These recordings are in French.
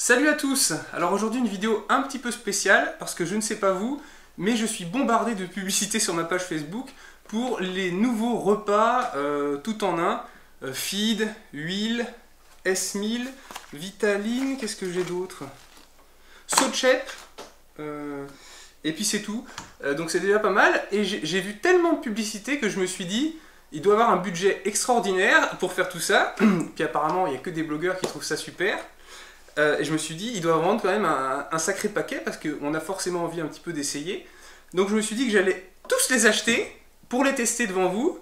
Salut à tous! Alors aujourd'hui une vidéo un petit peu spéciale parce que je ne sais pas vous, mais je suis bombardé de publicités sur ma page Facebook pour les nouveaux repas tout en un. Feed, huile, S1000, Vitaline, qu'est-ce que j'ai d'autre? Socep, et puis c'est tout. Donc c'est déjà pas mal. Et j'ai vu tellement de publicités que je me suis dit, il doit avoir un budget extraordinaire pour faire tout ça. Puis apparemment il n'y a que des blogueurs qui trouvent ça super. Et je me suis dit, il doit vendre quand même un sacré paquet parce qu'on a forcément envie un petit peu d'essayer. Donc je me suis dit que j'allais tous les acheter pour les tester devant vous.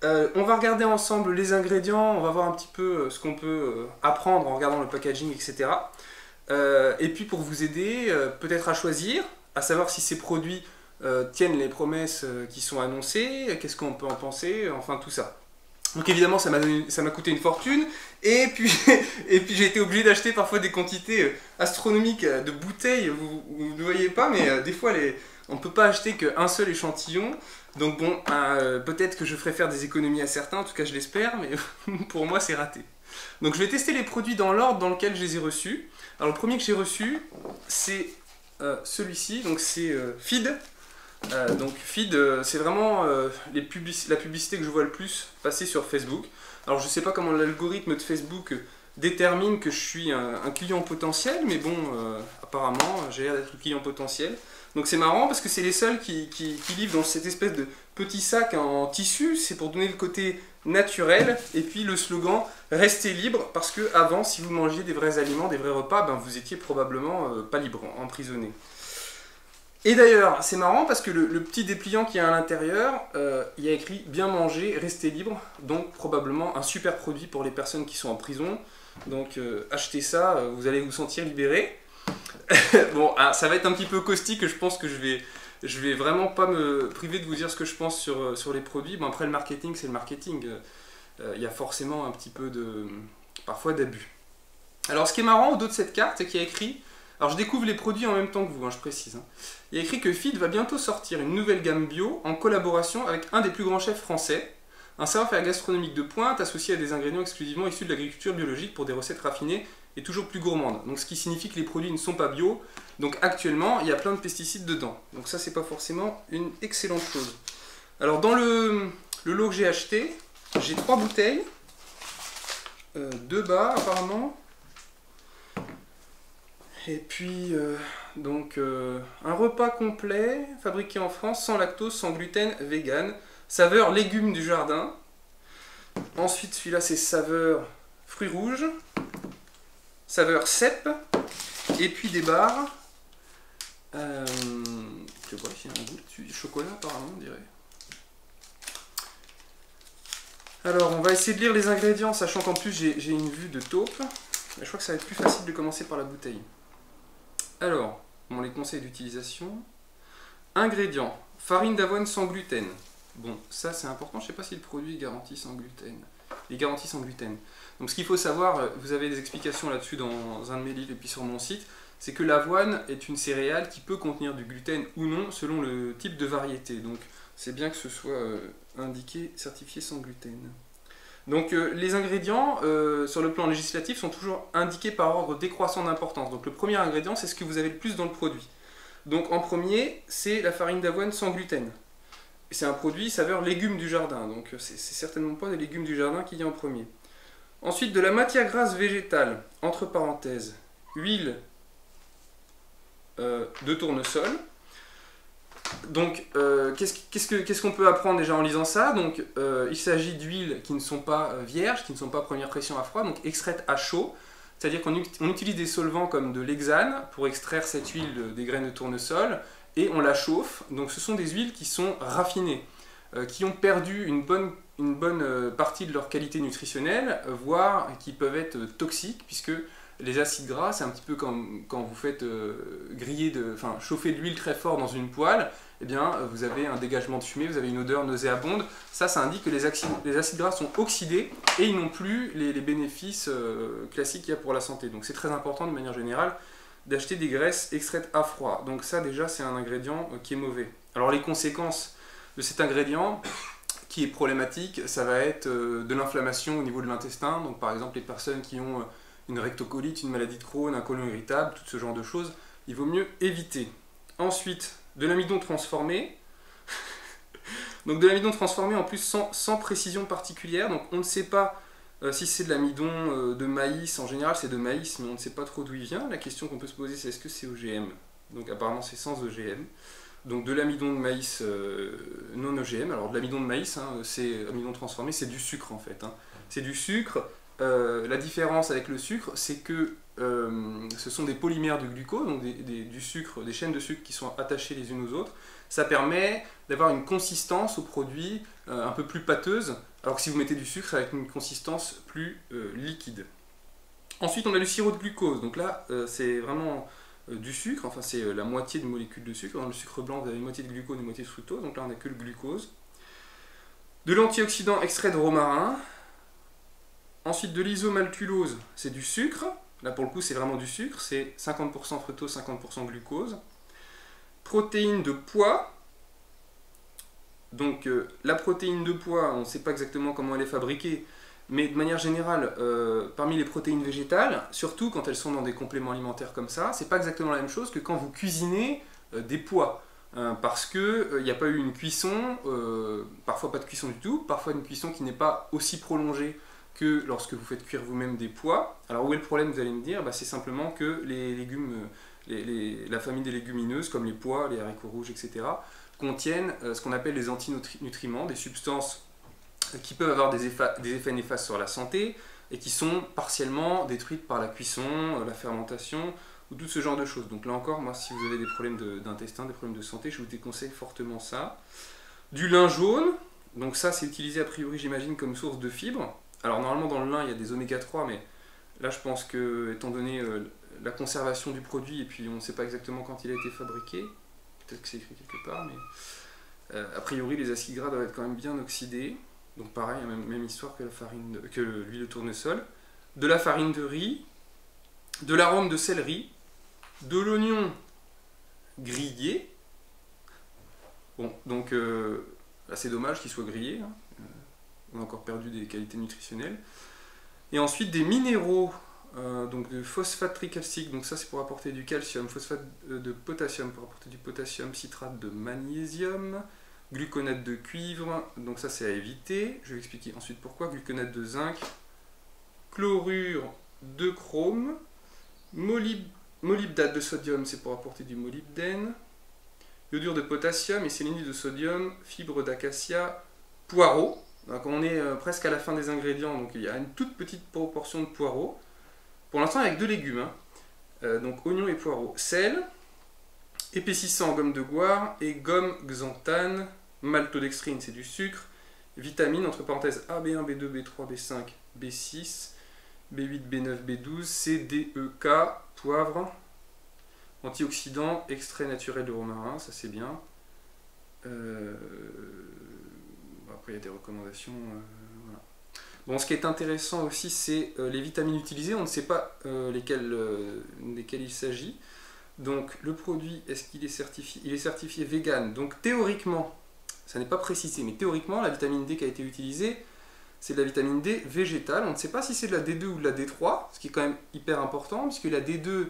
On va regarder ensemble les ingrédients, on va voir un petit peu ce qu'on peut apprendre en regardant le packaging, etc. Et puis pour vous aider peut-être à choisir, à savoir si ces produits tiennent les promesses qui sont annoncées, qu'est-ce qu'on peut en penser, enfin tout ça. Donc évidemment ça m'a coûté une fortune et puis j'ai été obligé d'acheter parfois des quantités astronomiques de bouteilles, vous ne voyez pas, mais des fois on ne peut pas acheter qu'un seul échantillon. Donc bon, peut-être que je ferai faire des économies à certains, en tout cas je l'espère, mais pour moi c'est raté. Donc je vais tester les produits dans l'ordre dans lequel je les ai reçus. Alors le premier que j'ai reçu c'est celui-ci, donc c'est Feed. Donc Feed, c'est vraiment la publicité que je vois le plus passer sur Facebook. Alors je sais pas comment l'algorithme de Facebook détermine que je suis un client potentiel, mais bon, apparemment j'ai l'air d'être le client potentiel. Donc c'est marrant parce que c'est les seuls qui livrent dans cette espèce de petit sac en tissu, c'est pour donner le côté naturel, et puis le slogan « Restez libre » parce que avant, si vous mangiez des vrais aliments, des vrais repas, ben, vous étiez probablement pas libre, emprisonné. Et d'ailleurs, c'est marrant parce que le petit dépliant qui est à l'intérieur, il y a écrit « Bien manger, restez libre », donc probablement un super produit pour les personnes qui sont en prison. Donc achetez ça, vous allez vous sentir libéré. Bon, ça va être un petit peu caustique, je pense que je vais vraiment pas me priver de vous dire ce que je pense sur les produits. Bon, après le marketing, c'est le marketing. Il y a forcément un petit peu parfois d'abus. Alors ce qui est marrant au dos de cette carte, c'est qu'il y a écrit... Alors je découvre les produits en même temps que vous, je précise. Il y a écrit que Feed va bientôt sortir une nouvelle gamme bio en collaboration avec un des plus grands chefs français. Un savoir-faire gastronomique de pointe associé à des ingrédients exclusivement issus de l'agriculture biologique pour des recettes raffinées et toujours plus gourmandes. Donc ce qui signifie que les produits ne sont pas bio. Donc actuellement, il y a plein de pesticides dedans. Donc ça, c'est pas forcément une excellente chose. Alors dans le lot que j'ai acheté, j'ai 3 bouteilles. 2 bas apparemment. Et puis, un repas complet, fabriqué en France, sans lactose, sans gluten, vegan. Saveur légumes du jardin. Ensuite, celui-là, c'est saveur fruits rouges. Saveur cèpe. Et puis des barres. Je vois s'il y a un goût dessus. Du chocolat, apparemment, on dirait. Alors, on va essayer de lire les ingrédients, sachant qu'en plus, j'ai une vue de taupe. Je crois que ça va être plus facile de commencer par la bouteille. Alors, les conseils d'utilisation. Ingrédients. Farine d'avoine sans gluten. Bon, ça c'est important, je ne sais pas si le produit est garanti sans gluten. Il est garanti sans gluten. Donc ce qu'il faut savoir, vous avez des explications là-dessus dans un de mes livres et puis sur mon site, c'est que l'avoine est une céréale qui peut contenir du gluten ou non selon le type de variété. Donc c'est bien que ce soit indiqué, certifié sans gluten. Donc les ingrédients sur le plan législatif sont toujours indiqués par ordre décroissant d'importance. Donc le premier ingrédient, c'est ce que vous avez le plus dans le produit. Donc en premier, c'est la farine d'avoine sans gluten. C'est un produit saveur légumes du jardin, donc c'est certainement pas des légumes du jardin qu'il y a en premier. Ensuite, de la matière grasse végétale, entre parenthèses, huile de tournesol. Donc, qu'est-ce qu'on peut apprendre déjà en lisant ça? Donc, il s'agit d'huiles qui ne sont pas vierges, qui ne sont pas première pression à froid, donc extraites à chaud. C'est-à-dire qu'on utilise des solvants comme de l'hexane pour extraire cette huile des graines de tournesol et on la chauffe. Donc, ce sont des huiles qui sont raffinées, qui ont perdu une bonne partie de leur qualité nutritionnelle, voire qui peuvent être toxiques, puisque les acides gras, c'est un petit peu comme quand vous faites chauffer de l'huile très fort dans une poêle, eh bien, vous avez un dégagement de fumée, vous avez une odeur nauséabonde. Ça indique que les acides gras sont oxydés et ils n'ont plus les bénéfices classiques qu'il y a pour la santé. Donc c'est très important de manière générale d'acheter des graisses extraites à froid. Donc ça déjà c'est un ingrédient qui est mauvais. Alors les conséquences de cet ingrédient qui est problématique, ça va être de l'inflammation au niveau de l'intestin. Donc par exemple les personnes qui ont une rectocolite, une maladie de Crohn, un côlon irritable, tout ce genre de choses, il vaut mieux éviter. Ensuite, de l'amidon transformé. Donc de l'amidon transformé en plus sans précision particulière, donc on ne sait pas si c'est de l'amidon de maïs, en général c'est de maïs, mais on ne sait pas trop d'où il vient. La question qu'on peut se poser c'est est-ce que c'est OGM? Donc apparemment c'est sans OGM. Donc de l'amidon de maïs non OGM, alors de l'amidon de maïs, hein, c'est amidon transformé, c'est du sucre en fait. Hein. C'est du sucre. La différence avec le sucre, c'est que ce sont des polymères de glucose, donc du sucre, des chaînes de sucre qui sont attachées les unes aux autres. Ça permet d'avoir une consistance au produit un peu plus pâteuse, alors que si vous mettez du sucre, ça va être une consistance plus liquide. Ensuite, on a le sirop de glucose. Donc là, c'est vraiment du sucre, enfin c'est la moitié de molécules de sucre. Dans le sucre blanc, vous avez une moitié de glucose et une moitié de fructose, donc là on n'a que le glucose. De l'antioxydant extrait de romarin. Ensuite, de l'isomaltulose, c'est du sucre. Là, pour le coup, c'est vraiment du sucre. C'est 50% fructose, 50% glucose. Protéine de pois. Donc, la protéine de pois, on ne sait pas exactement comment elle est fabriquée. Mais de manière générale, parmi les protéines végétales, surtout quand elles sont dans des compléments alimentaires comme ça, c'est pas exactement la même chose que quand vous cuisinez des pois. Parce qu'il n'y a pas eu une cuisson, parfois pas de cuisson du tout, parfois une cuisson qui n'est pas aussi prolongée que lorsque vous faites cuire vous-même des pois. Alors où est le problème, vous allez me dire? C'est simplement que les légumes, la famille des légumineuses, comme les pois, les haricots rouges, etc., contiennent ce qu'on appelle les antinutriments, des substances qui peuvent avoir des effets néfastes sur la santé et qui sont partiellement détruites par la cuisson, la fermentation ou tout ce genre de choses. Donc là encore, moi, si vous avez des problèmes d'intestin, des problèmes de santé, je vous déconseille fortement ça. Du lin jaune, donc ça c'est utilisé a priori, j'imagine, comme source de fibres. Alors normalement dans le lin il y a des oméga 3, mais là je pense que, étant donné la conservation du produit, et puis on ne sait pas exactement quand il a été fabriqué, peut-être que c'est écrit quelque part, mais a priori les acides gras doivent être quand même bien oxydés. Donc pareil, même histoire que l'huile de tournesol. De la farine de riz, de l'arôme de céleri, de l'oignon grillé. Bon, donc c'est dommage qu'il soit grillé, hein. On a encore perdu des qualités nutritionnelles. Et ensuite des minéraux, donc de phosphate tricalcique, donc ça c'est pour apporter du calcium, phosphate de potassium pour apporter du potassium, citrate de magnésium, gluconate de cuivre, donc ça c'est à éviter. Je vais expliquer ensuite pourquoi. Gluconate de zinc, chlorure de chrome, molybdate de sodium, c'est pour apporter du molybdène, iodure de potassium et sélénite de sodium, fibre d'acacia, poireau. Donc on est presque à la fin des ingrédients, donc il y a une toute petite proportion de poireaux. Pour l'instant avec deux légumes, hein. Donc oignons et poireaux. Sel, épaississant gomme de goire et gomme xanthane, maltodextrine c'est du sucre, vitamines entre parenthèses A, B1, B2, B3, B5, B6, B8, B9, B12, C, D, E, K, poivre, antioxydants, extrait naturel de romarin, ça c'est bien. Après il y a des recommandations, voilà. Bon, ce qui est intéressant aussi c'est les vitamines utilisées, on ne sait pas lesquelles il s'agit. Donc le produit, est-ce qu'il est certifié? Il est certifié vegan, donc théoriquement, ça n'est pas précisé, mais théoriquement la vitamine D qui a été utilisée, c'est de la vitamine D végétale. On ne sait pas si c'est de la D2 ou de la D3, ce qui est quand même hyper important, puisque la D2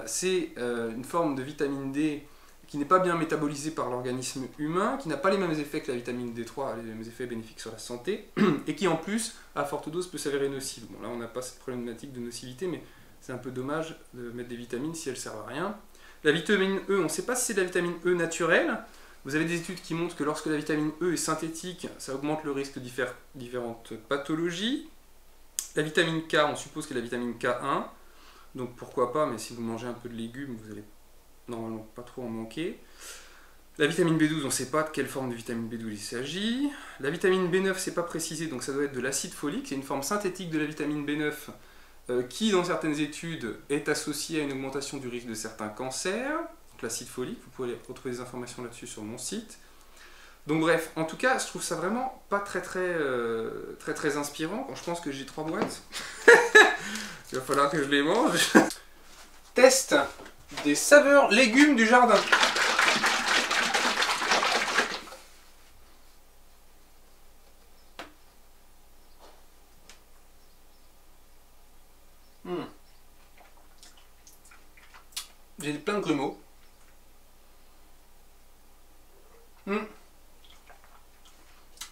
c'est une forme de vitamine D qui n'est pas bien métabolisée par l'organisme humain, qui n'a pas les mêmes effets que la vitamine D3, les mêmes effets bénéfiques sur la santé, et qui en plus, à forte dose, peut s'avérer nocive. Bon là on n'a pas cette problématique de nocivité, mais c'est un peu dommage de mettre des vitamines si elles ne servent à rien. La vitamine E, on ne sait pas si c'est de la vitamine E naturelle. Vous avez des études qui montrent que lorsque la vitamine E est synthétique, ça augmente le risque de différentes pathologies. La vitamine K, on suppose que c'est la vitamine K1, donc pourquoi pas, mais si vous mangez un peu de légumes, vous allez normalement pas trop en manquer. La vitamine B12, on ne sait pas de quelle forme de vitamine B12 il s'agit. La vitamine B9, c'est pas précisé, donc ça doit être de l'acide folique, c'est une forme synthétique de la vitamine B9 qui, dans certaines études, est associée à une augmentation du risque de certains cancers. Donc l'acide folique, vous pouvez retrouver des informations là-dessus sur mon site. Donc bref, en tout cas, je trouve ça vraiment pas très inspirant. Quand je pense que j'ai 3 boîtes, il va falloir que je les mange. Test des saveurs légumes du jardin. J'ai plein de grumeaux.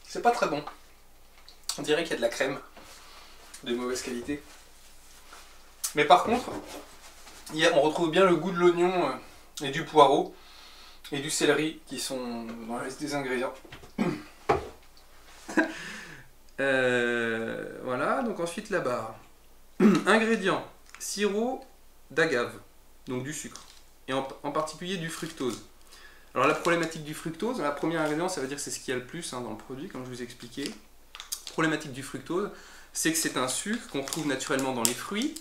C'est pas très bon. On dirait qu'il y a de la crème de mauvaise qualité. Mais par contre, on retrouve bien le goût de l'oignon et du poireau et du céleri qui sont dans la liste des ingrédients. Voilà, donc ensuite la barre. Ingrédients, sirop d'agave, donc du sucre, et en particulier du fructose. Alors la problématique du fructose, la première ingrédient, ça veut dire que c'est ce qu'il y a le plus dans le produit, comme je vous ai expliqué. Problématique du fructose, c'est que c'est un sucre qu'on retrouve naturellement dans les fruits,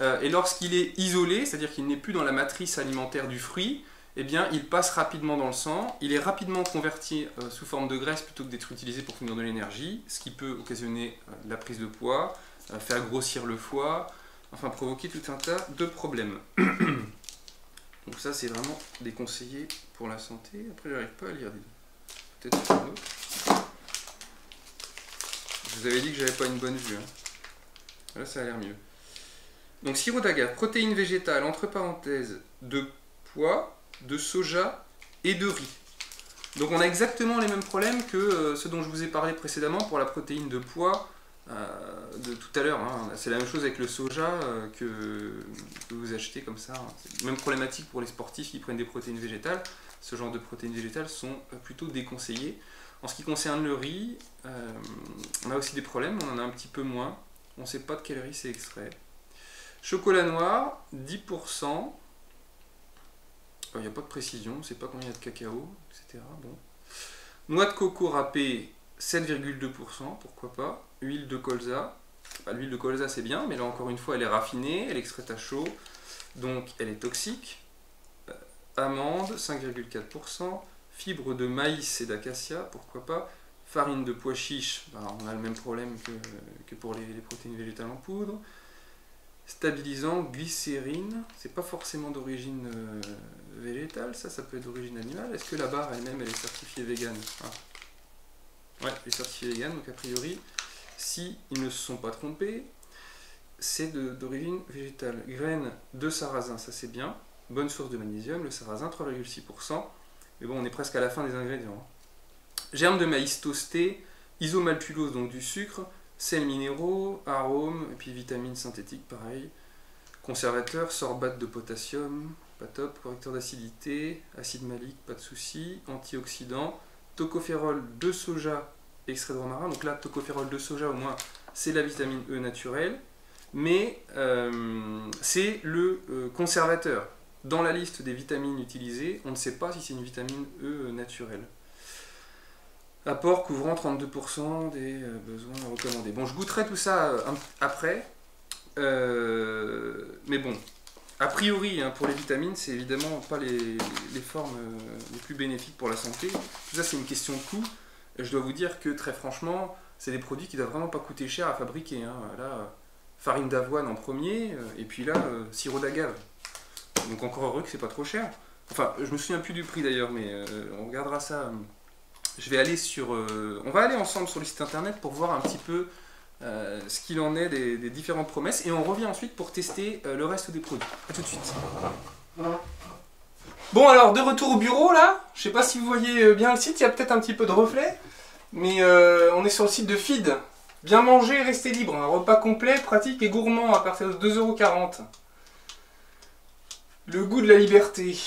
et lorsqu'il est isolé, c'est-à-dire qu'il n'est plus dans la matrice alimentaire du fruit, eh bien, il passe rapidement dans le sang, il est rapidement converti sous forme de graisse plutôt que d'être utilisé pour fournir de l'énergie, ce qui peut occasionner la prise de poids, faire grossir le foie, enfin provoquer tout un tas de problèmes. Donc ça c'est vraiment déconseillé pour la santé. Après j'arrive pas à lire, peut-être sur un autre. Je vous avais dit que j'avais pas une bonne vue. Là ça a l'air mieux. Donc sirop d'agave, protéines végétales, entre parenthèses, de pois, de soja et de riz. Donc on a exactement les mêmes problèmes que ceux dont je vous ai parlé précédemment pour la protéine de pois de tout à l'heure. C'est la même chose avec le soja que vous achetez comme ça. Même problématique pour les sportifs qui prennent des protéines végétales. Ce genre de protéines végétales sont plutôt déconseillées. En ce qui concerne le riz, on a aussi des problèmes, on en a un petit peu moins. On ne sait pas de quel riz c'est extrait. Chocolat noir, 10%. Il n'y a pas de précision, on ne sait pas combien il y a de cacao, etc. Bon. Noix de coco râpée, 7,2%, pourquoi pas. Huile de colza. L'huile de colza c'est bien, mais là encore une fois elle est raffinée, elle est extraite à chaud, donc elle est toxique. Amande, 5,4%. Fibre de maïs et d'acacia, pourquoi pas. Farine de pois chiche, on a le même problème que pour les protéines végétales en poudre. Stabilisant, glycérine, c'est pas forcément d'origine végétale, ça peut être d'origine animale. Est-ce que la barre elle-même elle est certifiée vegan? Ouais, elle est certifiée vegan, donc a priori, si ils ne se sont pas trompés, c'est d'origine végétale. Graines de sarrasin, ça c'est bien. Bonne source de magnésium, le sarrasin 3,6%. Mais bon, on est presque à la fin des ingrédients. Germes de maïs toasté, isomaltulose, donc du sucre, sels minéraux, arômes, et puis vitamines synthétiques, pareil. Conservateur, sorbate de potassium, pas top. Correcteur d'acidité, acide malique, pas de souci. Antioxydant, tocopherol de soja, extrait de romarin. Donc là, tocopherol de soja, au moins, c'est la vitamine E naturelle. Mais c'est le conservateur. Dans la liste des vitamines utilisées, on ne sait pas si c'est une vitamine E naturelle. Apport couvrant 32% des besoins recommandés. Bon, je goûterai tout ça après. Mais bon, a priori, pour les vitamines, c'est évidemment pas les formes les plus bénéfiques pour la santé. Tout ça, c'est une question de coût. Et je dois vous dire que, très franchement, c'est des produits qui ne doivent vraiment pas coûter cher à fabriquer. Là, farine d'avoine en premier, et puis là, sirop d'agave. Donc encore heureux que c'est pas trop cher. Enfin, je me souviens plus du prix d'ailleurs, mais on regardera ça. Je vais aller sur... on va aller ensemble sur le site internet pour voir un petit peu ce qu'il en est des différentes promesses. Et on revient ensuite pour tester le reste des produits. A tout de suite. Bon alors, de retour au bureau là. Je sais pas si vous voyez bien le site, il y a peut-être un petit peu de reflet. Mais on est sur le site de Feed. Bien manger, rester libre. Un repas complet, pratique et gourmand à partir de 2,40 €. Le goût de la liberté.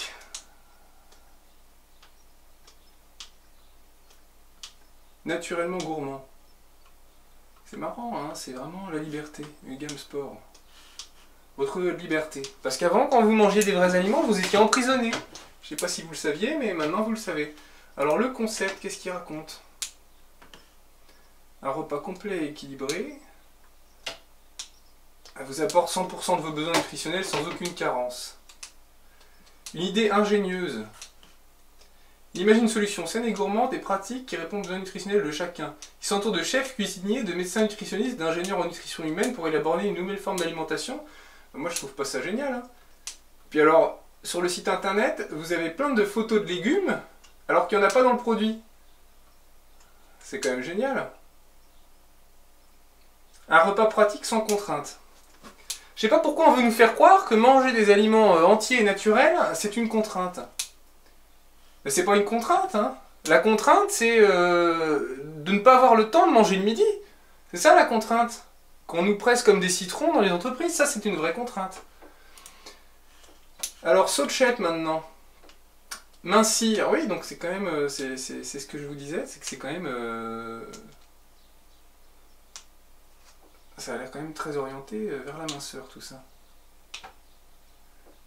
Naturellement gourmand. C'est marrant, c'est vraiment la liberté, une gamme sport. Retrouvez votre liberté. Parce qu'avant, quand vous mangiez des vrais aliments, vous étiez emprisonné. Je sais pas si vous le saviez, mais maintenant vous le savez. Alors le concept, qu'est-ce qu'il raconte? Un repas complet et équilibré vous apporte 100% de vos besoins nutritionnels sans aucune carence. Une idée ingénieuse. Il imagine une solution saine et gourmande et pratique qui répond aux besoins nutritionnels de chacun. Il s'entoure de chefs, cuisiniers, de médecins nutritionnistes, d'ingénieurs en nutrition humaine pour élaborer une nouvelle forme d'alimentation. Moi je trouve pas ça génial. Puis alors, sur le site internet, vous avez plein de photos de légumes alors qu'il n'y en a pas dans le produit. C'est quand même génial. Un repas pratique sans contrainte. Je sais pas pourquoi on veut nous faire croire que manger des aliments entiers et naturels, c'est une contrainte. Mais c'est pas une contrainte, hein. La contrainte, c'est de ne pas avoir le temps de manger le midi. C'est ça la contrainte. Qu'on nous presse comme des citrons dans les entreprises, ça c'est une vraie contrainte. Alors, Sochet maintenant. Mincir, oui, donc c'est quand même, c'est ce que je vous disais, c'est que c'est quand même... ça a l'air quand même très orienté vers la minceur, tout ça.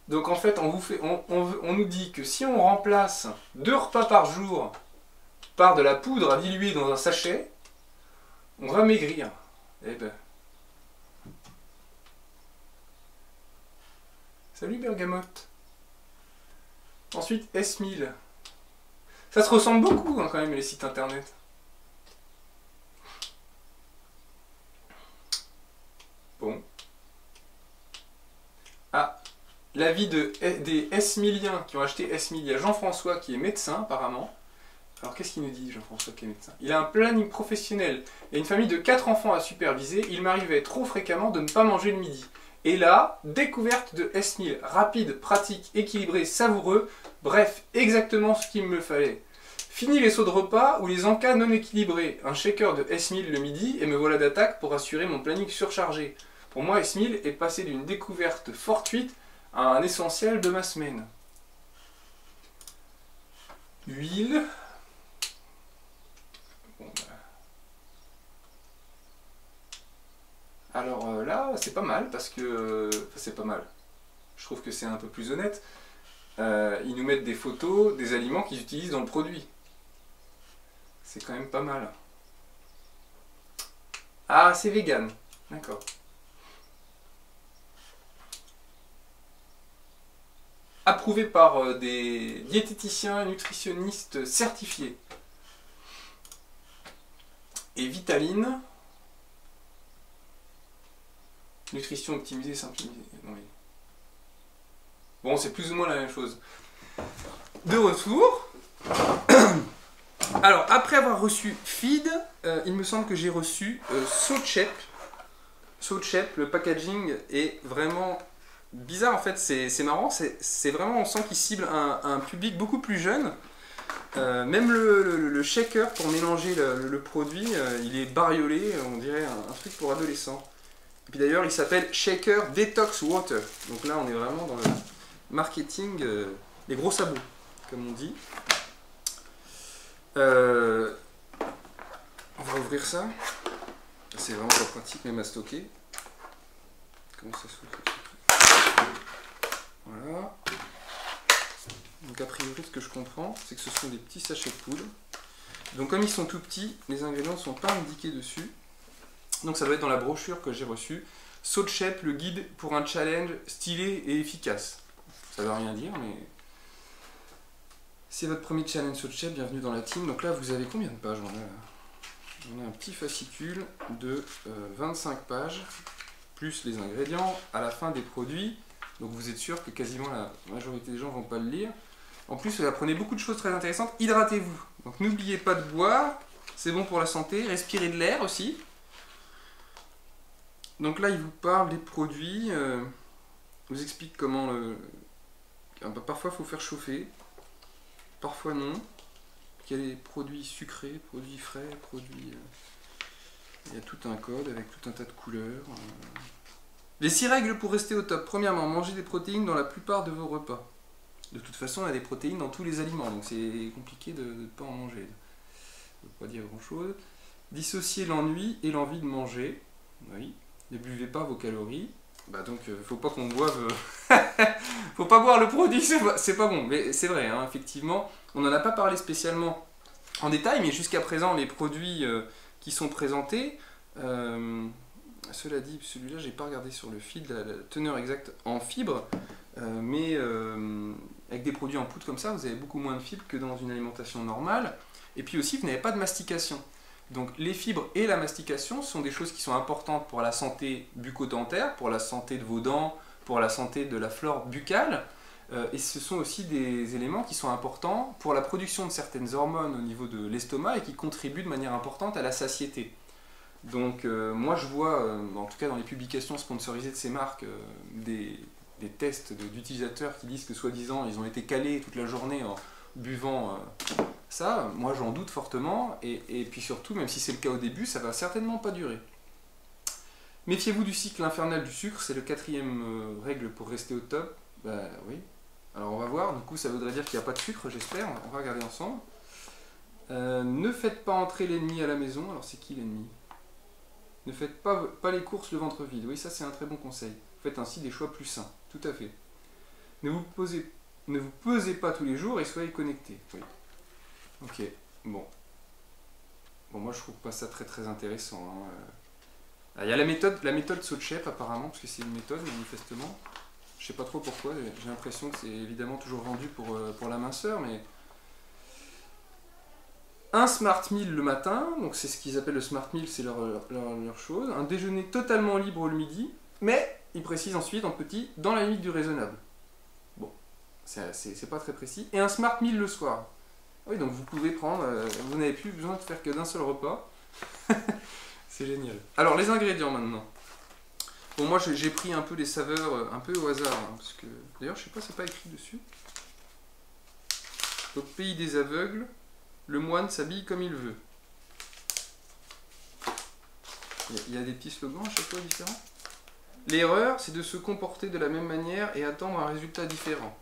Donc en fait, on nous dit que si on remplace 2 repas par jour par de la poudre à diluer dans un sachet, on va maigrir. Eh ben. Salut Bergamote. Ensuite, S1000. Ça se ressemble beaucoup hein, quand même les sites internet. Bon. Ah, l'avis des S1000iens qui ont acheté S1000. Il y a Jean-François qui est médecin apparemment. Alors qu'est-ce qu'il nous dit Jean-François qui est médecin? Il a un planning professionnel et une famille de 4 enfants à superviser. Il m'arrivait trop fréquemment de ne pas manger le midi. Et là, découverte de S1000, rapide, pratique, équilibré, savoureux, bref, exactement ce qu'il me fallait. Fini les sauts de repas ou les encas non équilibrés, un shaker de S1000 le midi et me voilà d'attaque pour assurer mon planning surchargé. Pour moi, S1000 est passé d'une découverte fortuite à un essentiel de ma semaine. Huile. Bon, bah. Alors là, c'est pas mal parce que... Enfin, c'est pas mal. Je trouve que c'est un peu plus honnête. Ils nous mettent des photos des aliments qu'ils utilisent dans le produit. C'est quand même pas mal. Ah, c'est vegan. D'accord. Approuvé par des diététiciens nutritionnistes certifiés. Et Vitaline. Nutrition optimisée, simplifiée. Non, mais... Bon, c'est plus ou moins la même chose. De retour. Alors, après avoir reçu Feed, il me semble que j'ai reçu Sochet. Sochet, le packaging est vraiment bizarre en fait, c'est marrant, c'est vraiment, on sent qu'il cible un public beaucoup plus jeune. Même le shaker pour mélanger le produit, il est bariolé, on dirait un truc pour adolescents. Et puis d'ailleurs, il s'appelle Shaker Detox Water. Donc là, on est vraiment dans le marketing, les gros sabots, comme on dit. On va ouvrir ça. C'est vraiment pas pratique même à stocker. Comment ça s'ouvre? Voilà. Donc a priori, ce que je comprends, c'est que ce sont des petits sachets de poudre. Donc comme ils sont tout petits, les ingrédients ne sont pas indiqués dessus. Donc ça doit être dans la brochure que j'ai reçue. Sochet, le guide pour un challenge stylé et efficace. Ça veut rien dire, mais... C'est votre premier challenge Sochet, bienvenue dans la team. Donc là, vous avez combien de pages? On a un petit fascicule de 25 pages, plus les ingrédients, à la fin des produits. Donc vous êtes sûr que quasiment la majorité des gens ne vont pas le lire. En plus, vous apprenez beaucoup de choses très intéressantes. Hydratez-vous. Donc n'oubliez pas de boire, c'est bon pour la santé. Respirez de l'air aussi. Donc là, il vous parle des produits, vous explique comment parfois il faut faire chauffer, parfois non. Il y a des produits sucrés, produits frais, produits... il y a tout un code avec tout un tas de couleurs. Les 6 règles pour rester au top. Premièrement, mangez des protéines dans la plupart de vos repas. De toute façon, il y a des protéines dans tous les aliments, donc c'est compliqué de ne pas en manger. Ça ne veut pas dire grand-chose. Dissociez l'ennui et l'envie de manger. Oui. Ne buvez pas vos calories. Bah donc, faut pas qu'on boive... faut pas boire le produit, c'est pas bon. Mais c'est vrai, hein, effectivement. On n'en a pas parlé spécialement en détail, mais jusqu'à présent, les produits qui sont présentés... cela dit, celui-là, j'ai pas regardé sur le feed la teneur exacte en fibres, mais avec des produits en poudre comme ça, vous avez beaucoup moins de fibres que dans une alimentation normale. Et puis aussi, vous n'avez pas de mastication. Donc les fibres et la mastication sont des choses qui sont importantes pour la santé bucco-dentaire, pour la santé de vos dents, pour la santé de la flore buccale. Et ce sont aussi des éléments qui sont importants pour la production de certaines hormones au niveau de l'estomac et qui contribuent de manière importante à la satiété. Donc moi je vois, en tout cas dans les publications sponsorisées de ces marques, des tests d'utilisateurs qui disent que soi-disant ils ont été calés toute la journée en buvant ça. Moi j'en doute fortement, et puis surtout, même si c'est le cas au début, ça va certainement pas durer. Méfiez-vous du cycle infernal du sucre, c'est le 4e règle pour rester au top. Bah oui. Alors on va voir, du coup ça voudrait dire qu'il n'y a pas de sucre, j'espère, on va regarder ensemble. Ne faites pas entrer l'ennemi à la maison. Alors c'est qui l'ennemi? Ne faites pas les courses le ventre vide. Oui, ça c'est un très bon conseil. Faites ainsi des choix plus sains. Tout à fait. Ne vous pesez pas tous les jours et soyez connectés. Oui. Ok, bon. Bon, moi je trouve pas ça très intéressant. Hein. Il y a la méthode SoChef apparemment, parce que c'est une méthode manifestement. Je sais pas trop pourquoi, j'ai l'impression que c'est évidemment toujours vendu pour la minceur, mais... Un Smart Meal le matin, donc c'est ce qu'ils appellent le Smart Meal, c'est leur chose. Un déjeuner totalement libre le midi, mais ils précisent ensuite en petit, dans la limite du raisonnable. Bon, c'est pas très précis. Et un Smart Meal le soir. Oui, donc vous pouvez prendre, vous n'avez plus besoin de faire que d'un seul repas. C'est génial. Alors les ingrédients maintenant. Bon, moi j'ai pris un peu les saveurs un peu au hasard, hein, parce que d'ailleurs je sais pas, c'est pas écrit dessus. Au pays des aveugles, le moine s'habille comme il veut. Il y a des petits slogans à chaque fois différents. L'erreur, c'est de se comporter de la même manière et attendre un résultat différent.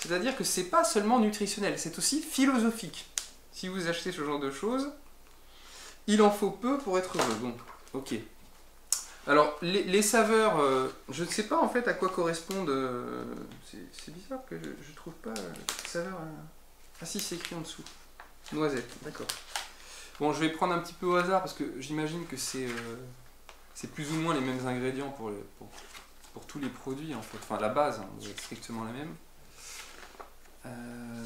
C'est-à-dire que c'est pas seulement nutritionnel, c'est aussi philosophique. Si vous achetez ce genre de choses, il en faut peu pour être heureux. Bon, ok. Alors, les saveurs, je ne sais pas en fait à quoi correspondent. C'est bizarre que je trouve pas saveur. Ah si, c'est écrit en dessous. Noisette, d'accord. Bon, je vais prendre un petit peu au hasard parce que j'imagine que c'est plus ou moins les mêmes ingrédients pour tous les produits en fait. Enfin, la base, hein, doit être strictement la même.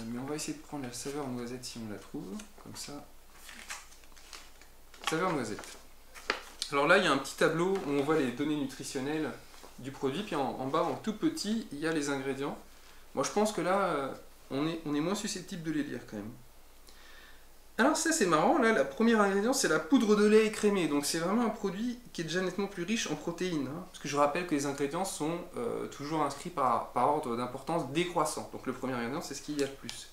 Mais on va essayer de prendre la saveur noisette si on la trouve, comme ça. Saveur noisette. Alors là, il y a un petit tableau où on voit les données nutritionnelles du produit, puis en bas, en tout petit, il y a les ingrédients. Moi, je pense que là, on est moins susceptible de les lire quand même. Alors ça, c'est marrant, là, la première ingrédient, c'est la poudre de lait écrémée. Donc c'est vraiment un produit qui est déjà nettement plus riche en protéines. Hein, parce que je rappelle que les ingrédients sont toujours inscrits par ordre d'importance décroissant. Donc le premier ingrédient, c'est ce qu'il y a de plus.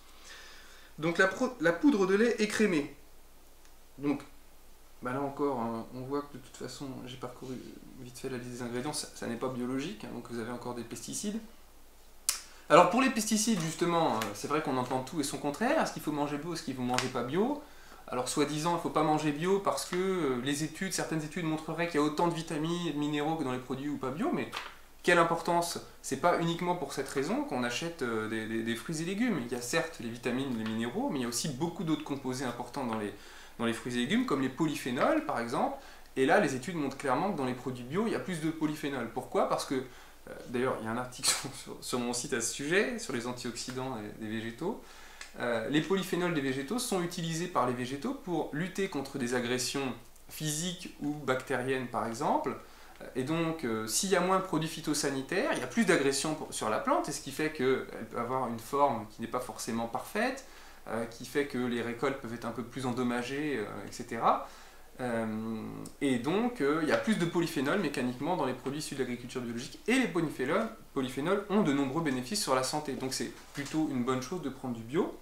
Donc la poudre de lait écrémée. Donc, bah là encore, hein, on voit que de toute façon, j'ai parcouru vite fait la liste des ingrédients, ça n'est pas biologique, hein, donc vous avez encore des pesticides. Alors pour les pesticides, justement, c'est vrai qu'on entend tout et son contraire. Est-ce qu'il faut manger bio, est-ce qu'il faut manger pas bio? Alors soi-disant, il ne faut pas manger bio parce que certaines études montreraient qu'il y a autant de vitamines et de minéraux que dans les produits ou pas bio, mais quelle importance? C'est pas uniquement pour cette raison qu'on achète des fruits et légumes. Il y a certes les vitamines, les minéraux, mais il y a aussi beaucoup d'autres composés importants dans les fruits et légumes, comme les polyphénols par exemple. Et là, les études montrent clairement que dans les produits bio, il y a plus de polyphénols. Pourquoi? Parce que d'ailleurs, il y a un article sur mon site à ce sujet, sur les antioxydants des végétaux. Les polyphénols des végétaux sont utilisés par les végétaux pour lutter contre des agressions physiques ou bactériennes, par exemple. Et donc, s'il y a moins de produits phytosanitaires, il y a plus d'agressions sur la plante, et ce qui fait qu'elle peut avoir une forme qui n'est pas forcément parfaite, qui fait que les récoltes peuvent être un peu plus endommagées, etc. Et donc, il y a plus de polyphénols mécaniquement dans les produits issus de l'agriculture biologique, et les polyphénols ont de nombreux bénéfices sur la santé, donc c'est plutôt une bonne chose de prendre du bio.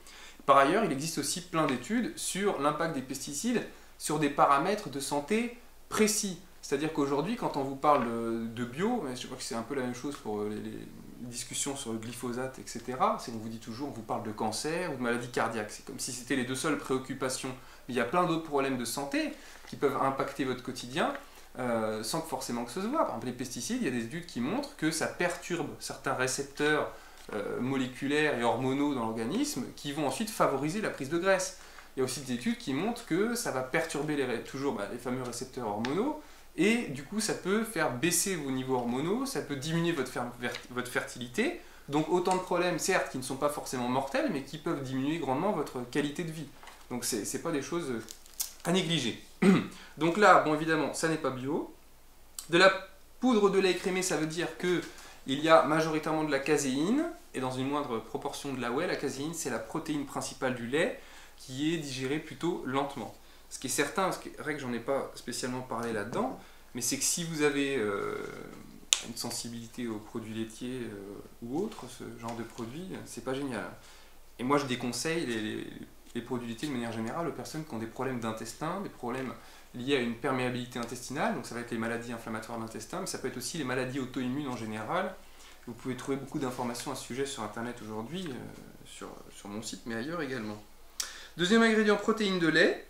Par ailleurs, il existe aussi plein d'études sur l'impact des pesticides sur des paramètres de santé précis. C'est-à-dire qu'aujourd'hui, quand on vous parle de bio, je crois que c'est un peu la même chose pour les discussions sur le glyphosate, etc., c'est qu'on vous dit toujours, on vous parle de cancer ou de maladie cardiaque. C'est comme si c'était les deux seules préoccupations. Mais il y a plein d'autres problèmes de santé qui peuvent impacter votre quotidien sans forcément que ce se voit. Par exemple, les pesticides, il y a des études qui montrent que ça perturbe certains récepteurs moléculaires et hormonaux dans l'organisme qui vont ensuite favoriser la prise de graisse. Il y a aussi des études qui montrent que ça va perturber les fameux récepteurs hormonaux, et du coup ça peut faire baisser vos niveaux hormonaux, ça peut diminuer votre fertilité. Donc autant de problèmes, certes, qui ne sont pas forcément mortels, mais qui peuvent diminuer grandement votre qualité de vie. Donc c'est pas des choses à négliger. Donc là, bon évidemment, ça n'est pas bio. De la poudre de lait écrémé, ça veut dire que il y a majoritairement de la caséine, et dans une moindre proportion de la whey. La caséine, c'est la protéine principale du lait, qui est digérée plutôt lentement. Ce qui est certain, parce que vrai que j'en ai pas spécialement parlé là-dedans, mais c'est que si vous avez une sensibilité aux produits laitiers ou autres, ce genre de produits, c'est pas génial. Et moi je déconseille les produits laitiers de manière générale aux personnes qui ont des problèmes d'intestin, des problèmes liés à une perméabilité intestinale, donc ça va être les maladies inflammatoires d'intestin, mais ça peut être aussi les maladies auto-immunes en général. Vous pouvez trouver beaucoup d'informations à ce sujet sur internet aujourd'hui, sur mon site, mais ailleurs également. Deuxième ingrédient, protéines de lait,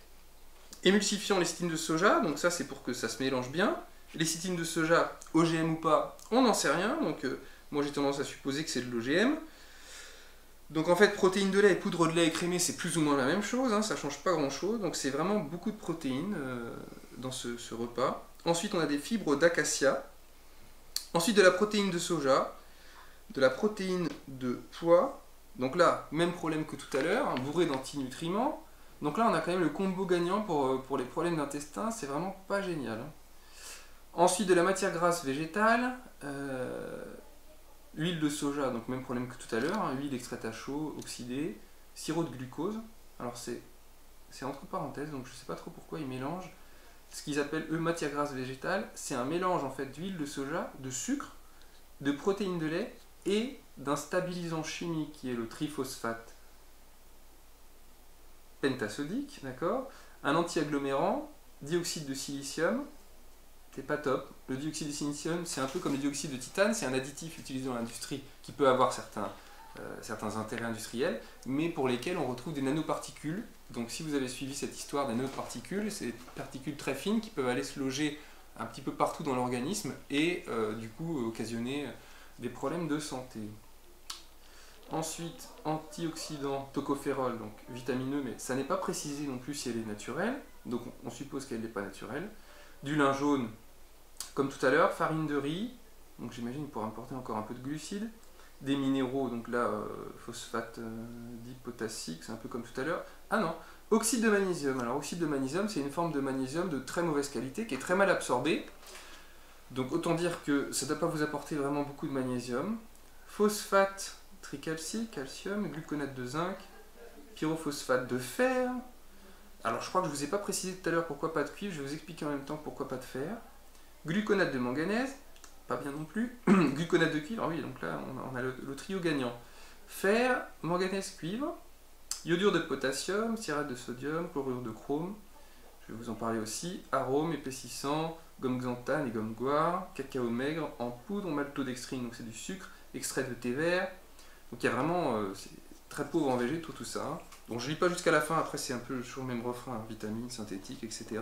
émulsifiant lécithine de soja, donc ça c'est pour que ça se mélange bien. Lécithine de soja, OGM ou pas, on n'en sait rien, donc moi j'ai tendance à supposer que c'est de l'OGM. Donc en fait, protéines de lait et poudre de lait écrémée, c'est plus ou moins la même chose, hein, ça ne change pas grand chose, donc c'est vraiment beaucoup de protéines dans ce repas. Ensuite on a des fibres d'acacia, ensuite de la protéine de soja, de la protéine de pois, donc là, même problème que tout à l'heure, hein, bourré d'antinutriments. Donc là on a quand même le combo gagnant pour les problèmes d'intestin, c'est vraiment pas génial. Hein. Ensuite de la matière grasse végétale, huile de soja, donc même problème que tout à l'heure, hein, huile extraite à chaud, oxydée, sirop de glucose, alors c'est entre parenthèses, donc je sais pas trop pourquoi ils mélangent. Ce qu'ils appellent eux matière grasse végétale, c'est un mélange en fait d'huile de soja, de sucre, de protéines de lait et d'un stabilisant chimique qui est le triphosphate pentasodique, d'accord, un anti-agglomérant, dioxyde de silicium, c'est pas top. Le dioxyde de silicium, c'est un peu comme le dioxyde de titane, c'est un additif utilisé dans l'industrie qui peut avoir certains intérêts industriels, mais pour lesquels on retrouve des nanoparticules. Donc si vous avez suivi cette histoire des nanoparticules, c'est des particules très fines qui peuvent aller se loger un petit peu partout dans l'organisme et du coup occasionner des problèmes de santé. Ensuite, antioxydant tocophérol, donc vitamineux, mais ça n'est pas précisé non plus si elle est naturelle, donc on suppose qu'elle n'est pas naturelle. Du lin jaune, comme tout à l'heure, farine de riz, donc j'imagine pour apporter encore un peu de glucides, des minéraux, donc là, phosphate dipotassique, c'est un peu comme tout à l'heure. Ah non, oxyde de magnésium. Alors oxyde de magnésium, c'est une forme de magnésium de très mauvaise qualité, qui est très mal absorbée. Donc autant dire que ça ne doit pas vous apporter vraiment beaucoup de magnésium. Phosphate tricalcique, calcium, gluconate de zinc, pyrophosphate de fer. Alors je crois que je ne vous ai pas précisé tout à l'heure pourquoi pas de cuivre, je vais vous expliquer en même temps pourquoi pas de fer. Gluconate de manganèse, pas bien non plus. Gluconate de cuivre, oui, donc là on a le trio gagnant. Fer, manganèse, cuivre, iodure de potassium, citrate de sodium, chlorure de chrome, je vais vous en parler aussi, arômes, épaississants, gomme xanthane et gomme goire, cacao maigre, en poudre, maltodextrine, donc c'est du sucre, extrait de thé vert. Donc il y a vraiment, c'est très pauvre en végétaux tout ça. Hein. Donc je lis pas jusqu'à la fin, après c'est un peu toujours le même refrain, hein, vitamines, synthétiques, etc.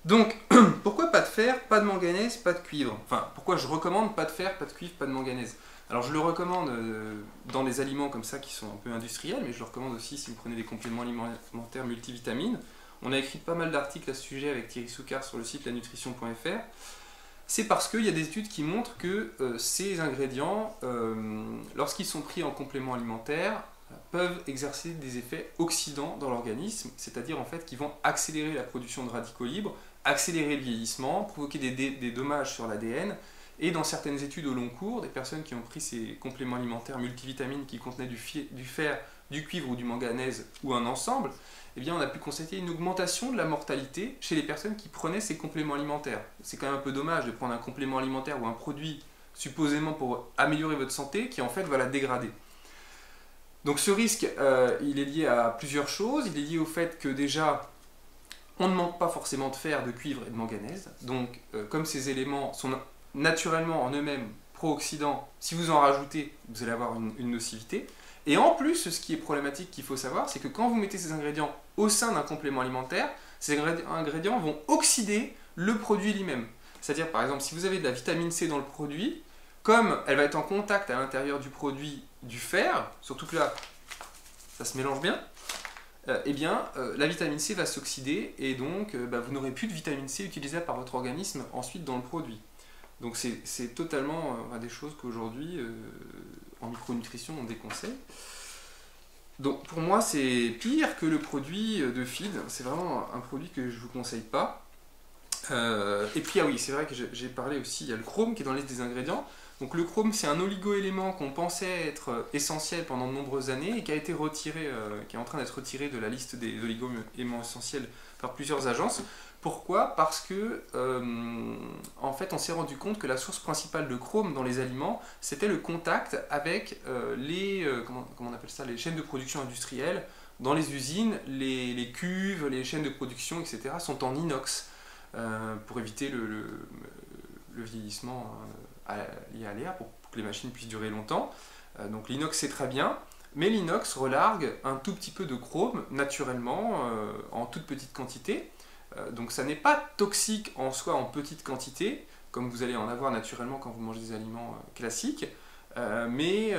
Donc, pourquoi pas de fer, pas de manganèse, pas de cuivre? Enfin, pourquoi je recommande pas de fer, pas de cuivre, pas de manganèse? Alors je le recommande dans des aliments comme ça qui sont un peu industriels, mais je le recommande aussi si vous prenez des compléments alimentaires multivitamines. On a écrit pas mal d'articles à ce sujet avec Thierry Soucard sur le site lanutrition.fr. C'est parce qu'il y a des études qui montrent que ces ingrédients, lorsqu'ils sont pris en complément alimentaire, peuvent exercer des effets oxydants dans l'organisme, c'est-à-dire en fait qu'ils vont accélérer la production de radicaux libres, accélérer le vieillissement, provoquer des dommages sur l'ADN, et dans certaines études au long cours, des personnes qui ont pris ces compléments alimentaires multivitamines qui contenaient du fer, du cuivre ou du manganèse ou un ensemble, eh bien on a pu constater une augmentation de la mortalité chez les personnes qui prenaient ces compléments alimentaires. C'est quand même un peu dommage de prendre un complément alimentaire ou un produit supposément pour améliorer votre santé qui en fait va la dégrader. Donc ce risque, il est lié à plusieurs choses. Il est lié au fait que déjà, on ne manque pas forcément de fer, de cuivre et de manganèse. Donc comme ces éléments sont naturellement en eux-mêmes pro-oxydants, si vous en rajoutez, vous allez avoir une nocivité. Et en plus, ce qui est problématique qu'il faut savoir, c'est que quand vous mettez ces ingrédients au sein d'un complément alimentaire, ces ingrédients vont oxyder le produit lui-même. C'est-à-dire, par exemple, si vous avez de la vitamine C dans le produit, comme elle va être en contact à l'intérieur du produit du fer, surtout que là, ça se mélange bien, eh bien, la vitamine C va s'oxyder et donc vous n'aurez plus de vitamine C utilisable par votre organisme ensuite dans le produit. Donc c'est totalement des choses qu'aujourd'hui, en micronutrition, on déconseille. Donc pour moi, c'est pire que le produit de feed. C'est vraiment un produit que je ne vous conseille pas. Et puis, ah oui, c'est vrai que j'ai parlé aussi, il y a le chrome qui est dans la liste des ingrédients. Donc le chrome, c'est un oligo-élément qu'on pensait être essentiel pendant de nombreuses années et qui a été retiré, qui est en train d'être retiré de la liste des oligo-éléments essentiels par plusieurs agences. Pourquoi? Parce que en fait, on s'est rendu compte que la source principale de chrome dans les aliments, c'était le contact avec comment on appelle ça, les chaînes de production industrielles. Dans les usines, les cuves, les chaînes de production, etc. sont en inox pour éviter le vieillissement lié à l'air, pour que les machines puissent durer longtemps. Donc l'inox c'est très bien, mais l'inox relargue un tout petit peu de chrome naturellement en toute petite quantité. Donc ça n'est pas toxique en soi en petite quantité, comme vous allez en avoir naturellement quand vous mangez des aliments classiques, mais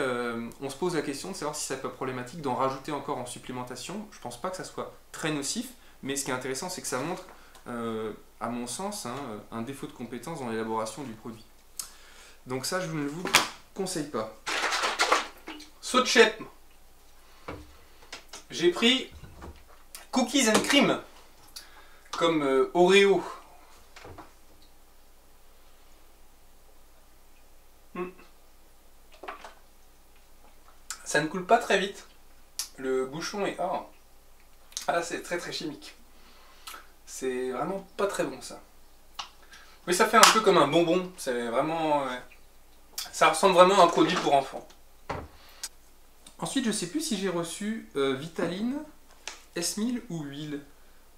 on se pose la question de savoir si ça peut être problématique d'en rajouter encore en supplémentation. Je ne pense pas que ça soit très nocif, mais ce qui est intéressant c'est que ça montre, à mon sens, un défaut de compétence dans l'élaboration du produit. Donc ça je ne vous conseille pas. Saut de chef. J'ai pris Cookies and Cream, comme Oreo. Ça ne coule pas très vite. Le bouchon est... Ah là c'est très très chimique. C'est vraiment pas très bon ça. Oui, ça fait un peu comme un bonbon. C'est vraiment... ça ressemble vraiment à un produit pour enfants. Ensuite, je sais plus si j'ai reçu Vitaline, S1000 ou huile.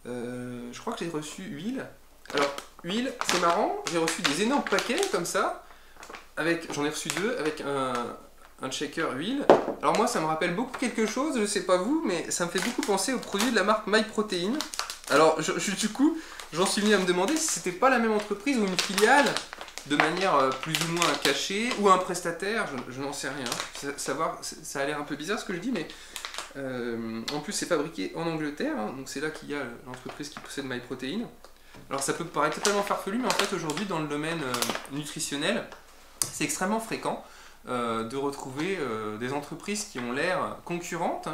Je crois que j'ai reçu huile. Alors, huile, c'est marrant. J'ai reçu des énormes paquets comme ça. J'en ai reçu 2 avec un shaker huile. Alors moi, ça me rappelle beaucoup quelque chose. Je sais pas vous, mais ça me fait beaucoup penser aux produits de la marque MyProtein. Alors, du coup, j'en suis venu à me demander si c'était pas la même entreprise ou une filiale, de manière plus ou moins cachée, ou un prestataire, je n'en sais rien. Ça a l'air un peu bizarre ce que je dis, mais en plus c'est fabriqué en Angleterre, donc c'est là qu'il y a l'entreprise qui possède MyProtein. Alors ça peut paraître totalement farfelu, mais en fait aujourd'hui dans le domaine nutritionnel, c'est extrêmement fréquent de retrouver des entreprises qui ont l'air concurrentes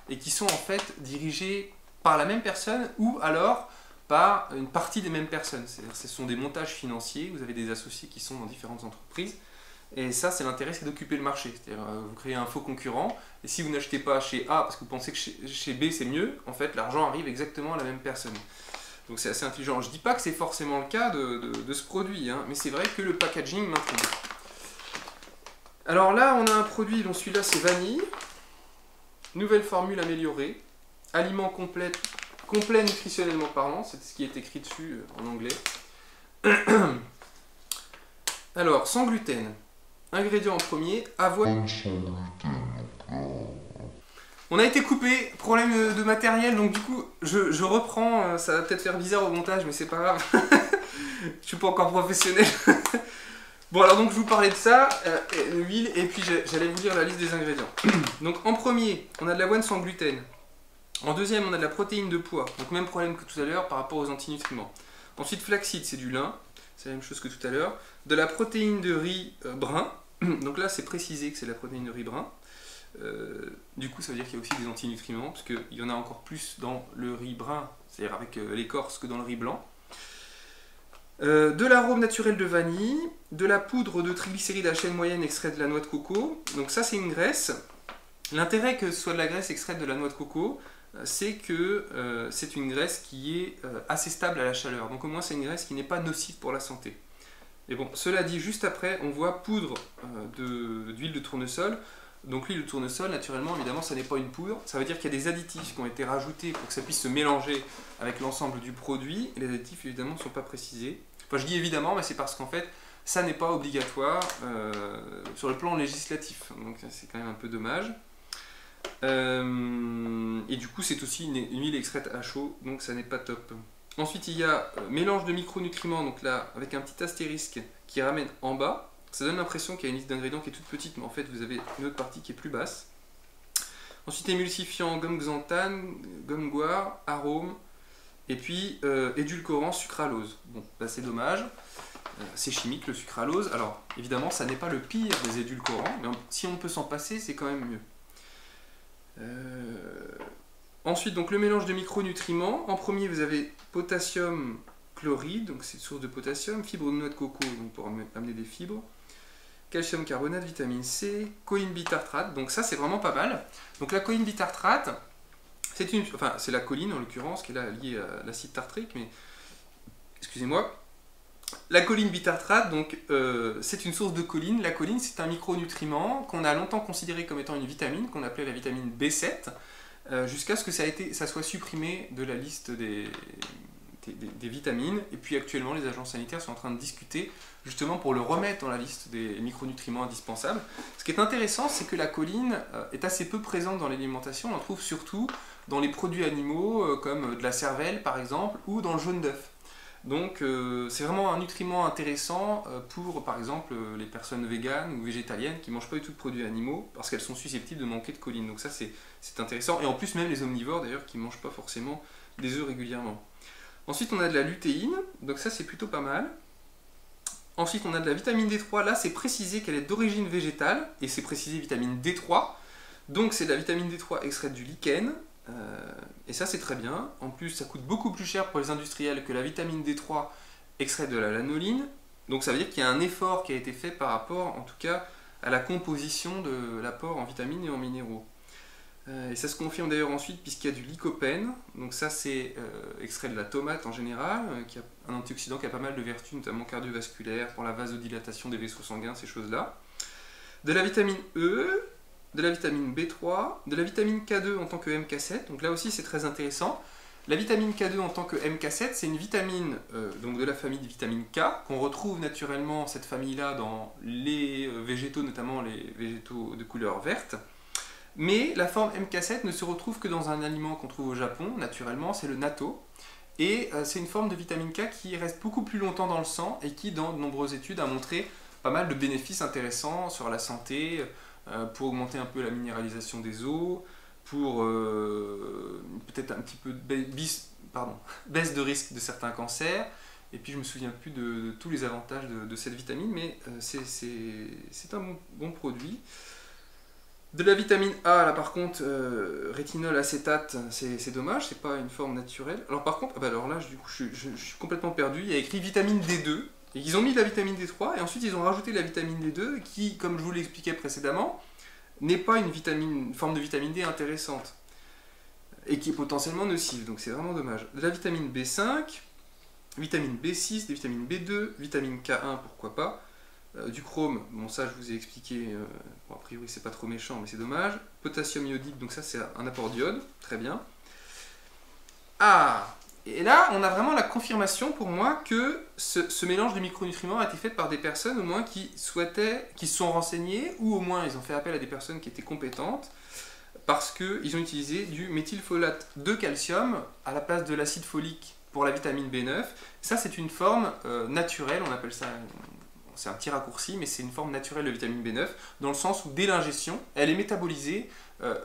et qui sont en fait dirigées par la même personne ou alors par une partie des mêmes personnes. C'est-à-dire ce sont des montages financiers, vous avez des associés qui sont dans différentes entreprises, et ça c'est l'intérêt, c'est d'occuper le marché. C'est-à-dire vous créez un faux concurrent, et si vous n'achetez pas chez A parce que vous pensez que chez B c'est mieux, en fait l'argent arrive exactement à la même personne. Donc c'est assez intelligent. Je ne dis pas que c'est forcément le cas de ce produit, mais c'est vrai que le packaging m'intrigue. Alors là on a un produit, dont celui-là c'est vanille, nouvelle formule améliorée, aliment complet nutritionnellement parlant, c'est ce qui est écrit dessus en anglais. Alors, sans gluten. Ingrédient en premier, avoine. On a été coupé, problème de matériel, donc du coup, je reprends, ça va peut-être faire bizarre au montage, mais c'est pas grave. Je suis pas encore professionnel. Bon, alors donc je vous parlais de ça, l'huile, et puis j'allais vous lire la liste des ingrédients. Donc en premier, on a de l'avoine sans gluten. En deuxième, on a de la protéine de pois, donc même problème que tout à l'heure par rapport aux antinutriments. Ensuite, flaxseed, c'est du lin, c'est la même chose que tout à l'heure. De la protéine de riz brun, donc là c'est précisé que c'est de la protéine de riz brun. Du coup, ça veut dire qu'il y a aussi des antinutriments, parce qu'il y en a encore plus dans le riz brun, c'est-à-dire avec l'écorce, que dans le riz blanc. De l'arôme naturel de vanille, de la poudre de triglycérides à chaîne moyenne extraite de la noix de coco, donc ça c'est une graisse. L'intérêt que ce soit de la graisse extraite de la noix de coco, c'est que c'est une graisse qui est assez stable à la chaleur, donc au moins c'est une graisse qui n'est pas nocive pour la santé. Et bon, cela dit, juste après, on voit poudre d'huile de tournesol. Donc l'huile de tournesol, naturellement, évidemment, ça n'est pas une poudre. Ça veut dire qu'il y a des additifs qui ont été rajoutés pour que ça puisse se mélanger avec l'ensemble du produit. Et les additifs, évidemment, ne sont pas précisés. Enfin, je dis évidemment, mais c'est parce qu'en fait, ça n'est pas obligatoire sur le plan législatif. Donc c'est quand même un peu dommage. Et du coup, c'est aussi une huile extraite à chaud, donc ça n'est pas top. Ensuite, il y a mélange de micronutriments, donc là, avec un petit astérisque qui ramène en bas. Ça donne l'impression qu'il y a une liste d'ingrédients qui est toute petite, mais en fait, vous avez une autre partie qui est plus basse. Ensuite, émulsifiant, gomme xanthane, gomme guar, arôme, et puis édulcorant, sucralose. Bon, là, c'est dommage. C'est chimique, le sucralose. Alors, évidemment, ça n'est pas le pire des édulcorants, mais si on peut s'en passer, c'est quand même mieux. Ensuite, donc, le mélange de micronutriments. En premier, vous avez potassium chloride, donc c'est une source de potassium, fibre de noix de coco, donc pour amener des fibres. calcium carbonate, vitamine C, choline bitartrate. Donc ça, c'est vraiment pas mal. Donc la choline bitartrate, c'est la choline en l'occurrence qui est là liée à l'acide tartrique, mais excusez-moi. La choline bitartrate, donc c'est une source de choline. La choline, c'est un micronutriment qu'on a longtemps considéré comme étant une vitamine, qu'on appelait la vitamine B7, jusqu'à ce que ça soit supprimé de la liste des vitamines. Et puis actuellement, les agences sanitaires sont en train de discuter justement pour le remettre dans la liste des micronutriments indispensables. Ce qui est intéressant, c'est que la choline est assez peu présente dans l'alimentation. On en trouve surtout dans les produits animaux, comme de la cervelle par exemple, ou dans le jaune d'œuf. Donc c'est vraiment un nutriment intéressant pour par exemple les personnes véganes ou végétaliennes qui ne mangent pas du tout de produits animaux parce qu'elles sont susceptibles de manquer de choline. Donc ça c'est intéressant. Et en plus même les omnivores d'ailleurs qui ne mangent pas forcément des œufs régulièrement. Ensuite on a de la lutéine, donc ça c'est plutôt pas mal. Ensuite on a de la vitamine D3, là c'est précisé qu'elle est d'origine végétale et c'est précisé vitamine D3. Donc c'est de la vitamine D3 extraite du lichen. Et ça c'est très bien. En plus ça coûte beaucoup plus cher pour les industriels que la vitamine D3 extraite de la lanoline. Donc ça veut dire qu'il y a un effort qui a été fait par rapport en tout cas à la composition de l'apport en vitamines et en minéraux. Et ça se confirme d'ailleurs ensuite puisqu'il y a du lycopène. Donc ça c'est extrait de la tomate en général, qui a un antioxydant qui a pas mal de vertus, notamment cardiovasculaires, pour la vasodilatation des vaisseaux sanguins, ces choses-là. De la vitamine E, de la vitamine B3, de la vitamine K2 en tant que MK7, donc là aussi c'est très intéressant. La vitamine K2 en tant que MK7, c'est une vitamine donc de la famille de vitamine K, qu'on retrouve naturellement cette famille-là dans les végétaux, notamment les végétaux de couleur verte. Mais la forme MK7 ne se retrouve que dans un aliment qu'on trouve au Japon, naturellement, c'est le natto. Et c'est une forme de vitamine K qui reste beaucoup plus longtemps dans le sang et qui, dans de nombreuses études, a montré pas mal de bénéfices intéressants sur la santé, pour augmenter un peu la minéralisation des os, pour peut-être un petit peu baisse de risque de certains cancers. Et puis je me souviens plus de tous les avantages de cette vitamine, mais c'est un bon produit. De la vitamine A, là par contre, rétinol acétate, c'est dommage, c'est pas une forme naturelle. Alors par contre, alors là du coup, je suis complètement perdu, il y a écrit vitamine D2, et ils ont mis de la vitamine D3, et ensuite ils ont rajouté la vitamine D2, qui, comme je vous l'expliquais précédemment, n'est pas une forme de vitamine D intéressante, et qui est potentiellement nocive, donc c'est vraiment dommage. De la vitamine B5, vitamine B6, des vitamines B2, vitamine K1, pourquoi pas, du chrome, bon ça je vous ai expliqué, bon, a priori c'est pas trop méchant mais c'est dommage. Potassium iodique, donc ça c'est un apport d'iode, très bien. Ah, et là on a vraiment la confirmation pour moi que ce mélange de micronutriments a été fait par des personnes au moins qui se sont renseignées, ou au moins ils ont fait appel à des personnes qui étaient compétentes, parce qu'ils ont utilisé du méthylfolate de calcium à la place de l'acide folique pour la vitamine B9. Ça c'est une forme naturelle, on appelle ça... C'est un petit raccourci, mais c'est une forme naturelle de vitamine B9, dans le sens où dès l'ingestion, elle est métabolisée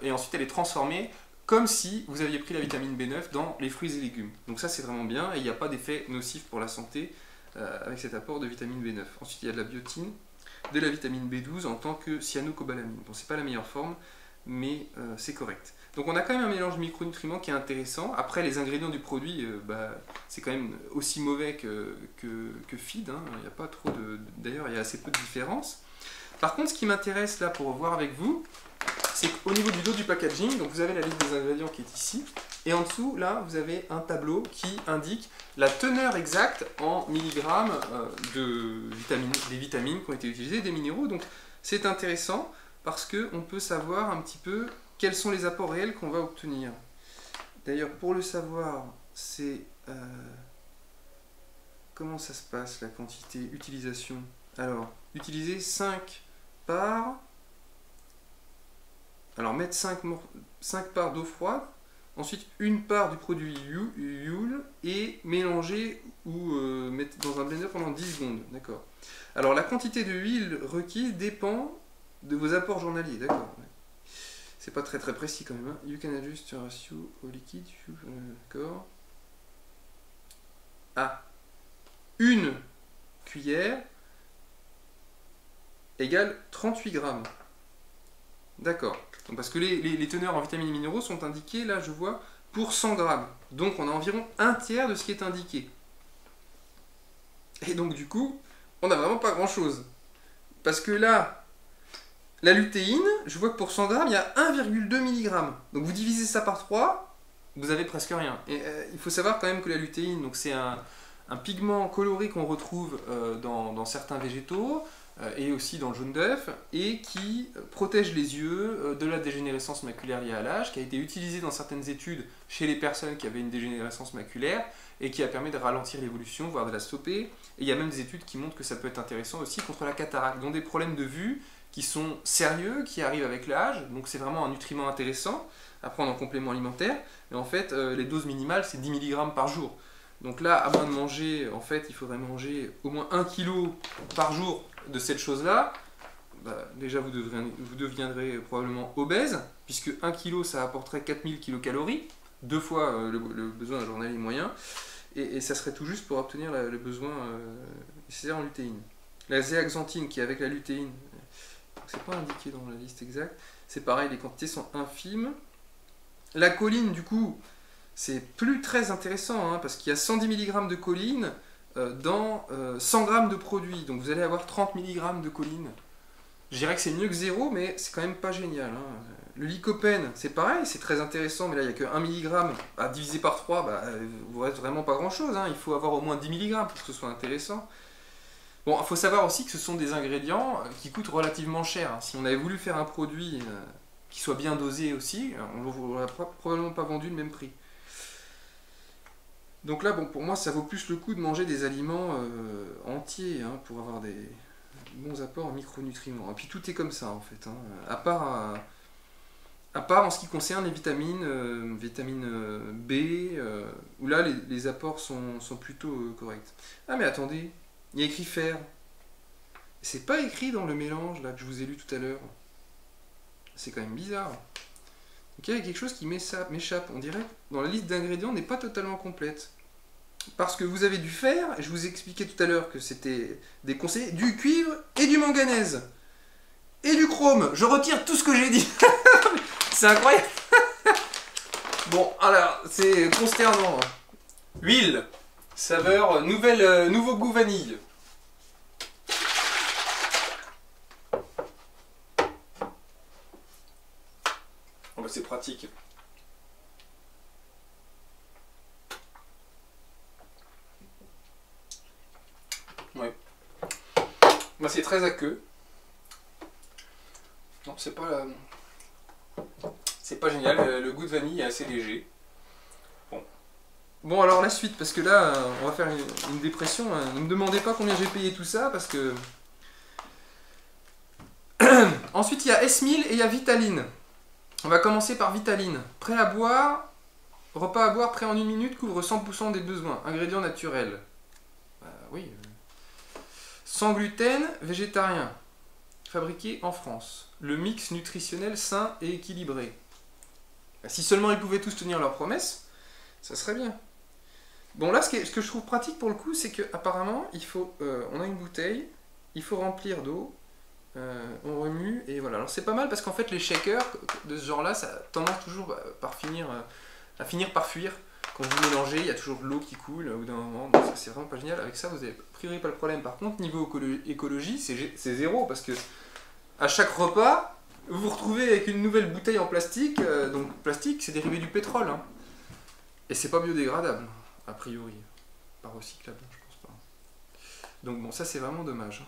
et ensuite elle est transformée comme si vous aviez pris la vitamine B9 dans les fruits et légumes. Donc ça c'est vraiment bien et il n'y a pas d'effet nocif pour la santé avec cet apport de vitamine B9. Ensuite il y a de la biotine, de la vitamine B12 en tant que cyanocobalamin. Bon, c'est pas la meilleure forme, mais c'est correct. Donc on a quand même un mélange de micronutriments qui est intéressant. Après les ingrédients du produit, c'est quand même aussi mauvais que feed, hein. Il n'y a pas trop de... D'ailleurs il y a assez peu de différence. Par contre ce qui m'intéresse là pour voir avec vous, c'est qu'au niveau du dos du packaging, donc vous avez la liste des ingrédients qui est ici, et en dessous là vous avez un tableau qui indique la teneur exacte en milligrammes des vitamines qui ont été utilisées, des minéraux. Donc c'est intéressant parce qu'on peut savoir un petit peu quels sont les apports réels qu'on va obtenir. D'ailleurs, pour le savoir, c'est... comment ça se passe, la quantité utilisation? Alors, utiliser 5 parts... Alors, mettre 5 parts d'eau froide, ensuite une part du produit Joule, et mélanger ou mettre dans un blender pendant 10 secondes. D'accord. Alors, la quantité de huile requise dépend de vos apports journaliers. D'accord. C'est pas très précis quand même. Hein. You can adjust your ratio au liquide. D'accord. Ah. Une cuillère égale 38 grammes. D'accord. Donc parce que les teneurs en vitamines et minéraux sont indiquées, là je vois, pour 100 grammes. Donc on a environ un tiers de ce qui est indiqué. Et donc du coup, on n'a vraiment pas grand chose. parce que là, la lutéine, je vois que pour 100 grammes, il y a 1,2 mg. Donc vous divisez ça par 3, vous avez presque rien. Et il faut savoir quand même que la lutéine, donc c'est un pigment coloré qu'on retrouve dans certains végétaux, et aussi dans le jaune d'œuf, et qui protège les yeux de la dégénérescence maculaire liée à l'âge, qui a été utilisé dans certaines études chez les personnes qui avaient une dégénérescence maculaire, et qui a permis de ralentir l'évolution, voire de la stopper. Et il y a même des études qui montrent que ça peut être intéressant aussi contre la cataracte, donc des problèmes de vue qui sont sérieux, qui arrivent avec l'âge, donc c'est vraiment un nutriment intéressant à prendre en complément alimentaire, mais en fait les doses minimales c'est 10 mg par jour. Donc là, à moins de manger, en fait, il faudrait manger au moins 1 kg par jour de cette chose-là. Bah, déjà, vous deviendrez probablement obèse, puisque 1 kg, ça apporterait 4000 kcal, 2 fois le besoin journalier moyen, et ça serait tout juste pour obtenir le besoin nécessaire en lutéine. La zéaxanthine, qui est avec la lutéine, c'est pas indiqué dans la liste exacte, c'est pareil, les quantités sont infimes. La choline, du coup, c'est plus très intéressant, hein, parce qu'il y a 110 mg de choline dans 100 g de produit. Donc vous allez avoir 30 mg de choline. Je dirais que c'est mieux que zéro, mais c'est quand même pas génial. Hein. Le lycopène, c'est pareil, c'est très intéressant, mais là il n'y a que 1 mg. Divisé par 3, il ne vous reste vraiment pas grand-chose. Hein. Il faut avoir au moins 10 mg pour que ce soit intéressant. Bon, il faut savoir aussi que ce sont des ingrédients qui coûtent relativement cher. Hein. Si on avait voulu faire un produit qui soit bien dosé aussi, on n'aurait probablement pas vendu le même prix. Donc là, bon, pour moi, ça vaut plus le coup de manger des aliments entiers, hein, pour avoir des bons apports en micronutriments. Et puis tout est comme ça, en fait. Hein. À part en ce qui concerne les vitamines, B, où là, les apports sont plutôt corrects. Ah, mais attendez, il y a écrit fer. C'est pas écrit dans le mélange, là, que je vous ai lu tout à l'heure. C'est quand même bizarre. Donc il y a quelque chose qui m'échappe. On dirait que dans la liste d'ingrédients n'est pas totalement complète. Parce que vous avez du fer, et je vous ai expliqué tout à l'heure que c'était des conseils, du cuivre et du manganèse. Et du chrome. Je retire tout ce que j'ai dit. C'est incroyable. Bon, alors, c'est consternant. Huile. Saveur, nouveau goût vanille. Oh bah c'est pratique. Ouais. Moi c'est très aqueux. Non, c'est pas génial. Le goût de vanille est assez léger. Bon alors la suite, parce que là on va faire une dépression. Ne me demandez pas combien j'ai payé tout ça, parce que ensuite il y a S1000 et il y a Vitaline. On va commencer par Vitaline. Prêt à boire, repas à boire prêt en 1 minute, couvre 100% des besoins. Ingrédients naturels. Oui. Sans gluten, végétarien. Fabriqué en France. Le mix nutritionnel sain et équilibré. Si seulement ils pouvaient tous tenir leurs promesses, ça serait bien. Bon là, ce que je trouve pratique pour le coup, c'est qu'apparemment, on a une bouteille, il faut remplir d'eau, on remue, et voilà. Alors c'est pas mal parce qu'en fait les shakers de ce genre là, ça tendance toujours à finir par fuir. Quand vous mélangez, il y a toujours de l'eau qui coule au bout d'un moment, donc ça c'est vraiment pas génial. Avec ça vous avez a priori pas le problème. Par contre niveau écologie, c'est zéro, parce que à chaque repas, vous vous retrouvez avec une nouvelle bouteille en plastique. Donc plastique, c'est dérivé du pétrole, hein. Et c'est pas biodégradable, a priori. Pas recyclable, je pense pas. Donc bon, ça c'est vraiment dommage.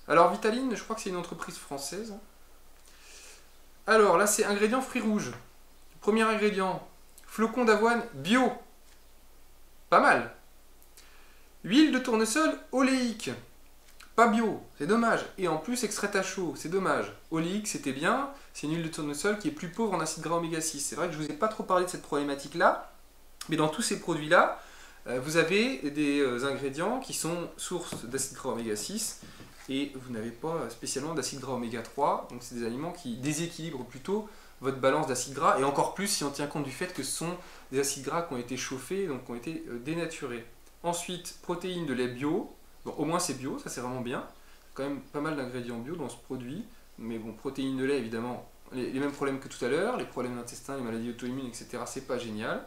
Alors Vitaline, je crois que c'est une entreprise française. Alors là c'est ingrédients fruits rouges. Premier ingrédient, flocons d'avoine bio. Pas mal. Huile de tournesol oléique. Pas bio, c'est dommage. Et en plus extraite à chaud, c'est dommage. Oléique c'était bien, c'est une huile de tournesol qui est plus pauvre en acides gras oméga 6. C'est vrai que je ne vous ai pas trop parlé de cette problématique là, mais dans tous ces produits là, vous avez des ingrédients qui sont sources d'acides gras oméga 6 et vous n'avez pas spécialement d'acides gras oméga 3, donc c'est des aliments qui déséquilibrent plutôt votre balance d'acides gras, et encore plus si on tient compte du fait que ce sont des acides gras qui ont été chauffés, donc qui ont été dénaturés. Ensuite, protéines de lait bio. Bon, au moins c'est bio, ça c'est vraiment bien. Quand même pas mal d'ingrédients bio dans ce produit. Mais bon, protéines de lait évidemment, les mêmes problèmes que tout à l'heure, les problèmes d'intestin, les maladies auto-immunes, etc. C'est pas génial.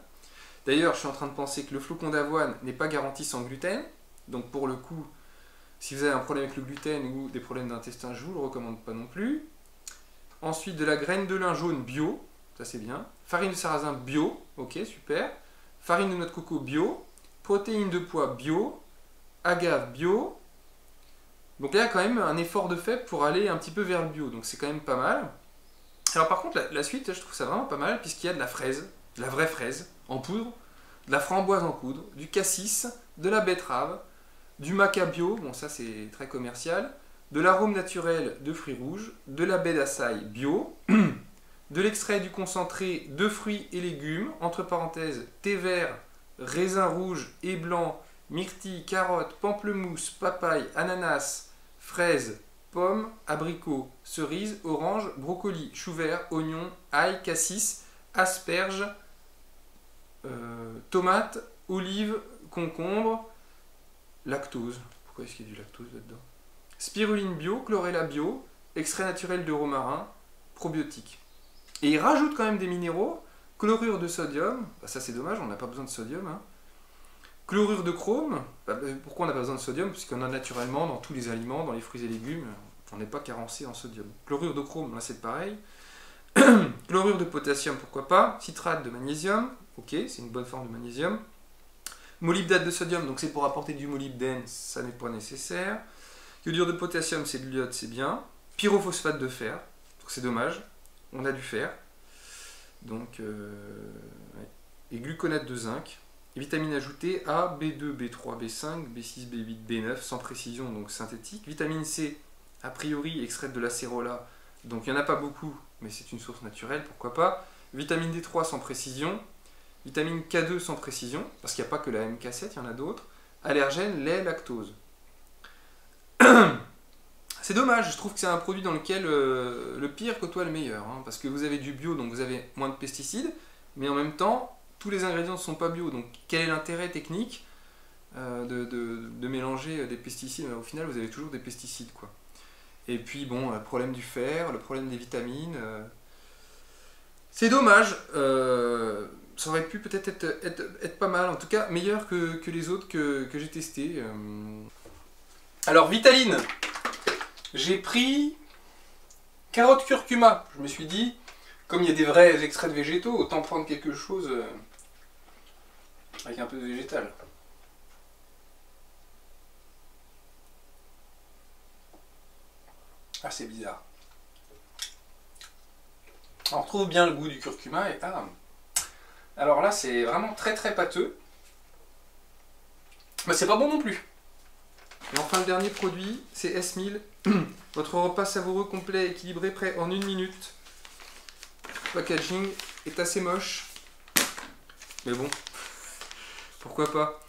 D'ailleurs, je suis en train de penser que le flocon d'avoine n'est pas garanti sans gluten. Donc pour le coup, Si vous avez un problème avec le gluten ou des problèmes d'intestin, je ne vous le recommande pas non plus. Ensuite, de la graine de lin jaune bio, ça c'est bien. Farine de sarrasin bio, ok, super. Farine de noix de coco bio. Protéines de pois bio. Agave bio. Donc là, il y a quand même un effort de fait pour aller un petit peu vers le bio, donc c'est quand même pas mal. Alors par contre, la suite, je trouve ça vraiment pas mal, puisqu'il y a de la fraise, de la vraie fraise, en poudre, de la framboise en poudre, du cassis, de la betterave, du maca bio, bon ça c'est très commercial, de l'arôme naturel de fruits rouges, de la baie d'açaï bio, de l'extrait du concentré de fruits et légumes, entre parenthèses, thé vert, raisin rouge et blanc, myrtille, carotte, pamplemousse, papaye, ananas, fraises, pommes, abricots, cerises, oranges, brocolis, chou vert, oignons, ail, cassis, asperges, tomates, olives, concombres, lactose. Pourquoi est-ce qu'il y a du lactose là-dedans? Spiruline bio, chlorella bio, extrait naturel de romarin, probiotique. Et il rajoute quand même des minéraux, chlorure de sodium, bah ça c'est dommage, on n'a pas besoin de sodium, hein. Chlorure de chrome, pourquoi on n'a pas besoin de sodium? Puisqu'on a naturellement dans tous les aliments, dans les fruits et légumes, on n'est pas carencé en sodium. Chlorure de chrome, là c'est pareil. Chlorure de potassium, pourquoi pas. Citrate de magnésium, ok, c'est une bonne forme de magnésium. Molybdate de sodium, donc c'est pour apporter du molybdène, ça n'est pas nécessaire. Iodure de potassium, c'est de l'iode, c'est bien. Pyrophosphate de fer, c'est dommage, on a du fer. Donc, ouais. Et gluconate de zinc. Et vitamines ajoutées A, B2, B3, B5, B6, B8, B9, sans précision, donc synthétique. Vitamine C, a priori, extraite de l'acérola, donc il n'y en a pas beaucoup, mais c'est une source naturelle, pourquoi pas. Vitamine D3 sans précision. Vitamine K2 sans précision, parce qu'il n'y a pas que la MK7, il y en a d'autres. Allergène, lait, lactose. C'est dommage, je trouve que c'est un produit dans lequel le pire côtoie le meilleur, hein, parce que vous avez du bio, donc vous avez moins de pesticides, mais en même temps, tous les ingrédients ne sont pas bio, donc quel est l'intérêt technique de mélanger des pesticides? Au final, vous avez toujours des pesticides, quoi. Et puis, bon, le problème du fer, le problème des vitamines, c'est dommage. Ça aurait pu peut-être être pas mal, en tout cas meilleur que les autres que j'ai testés. Alors, Vitaline, j'ai pris carotte curcuma. Je me suis dit, comme il y a des vrais extraits de végétaux, autant prendre quelque chose avec un peu de végétal. Ah, c'est bizarre. On retrouve bien le goût du curcuma et ah. Alors là, c'est vraiment très très pâteux. Mais c'est pas bon non plus. Et enfin, le dernier produit, c'est S1000. Votre repas savoureux, complet, équilibré, prêt en 1 minute. Le packaging est assez moche. Mais bon, pourquoi pas.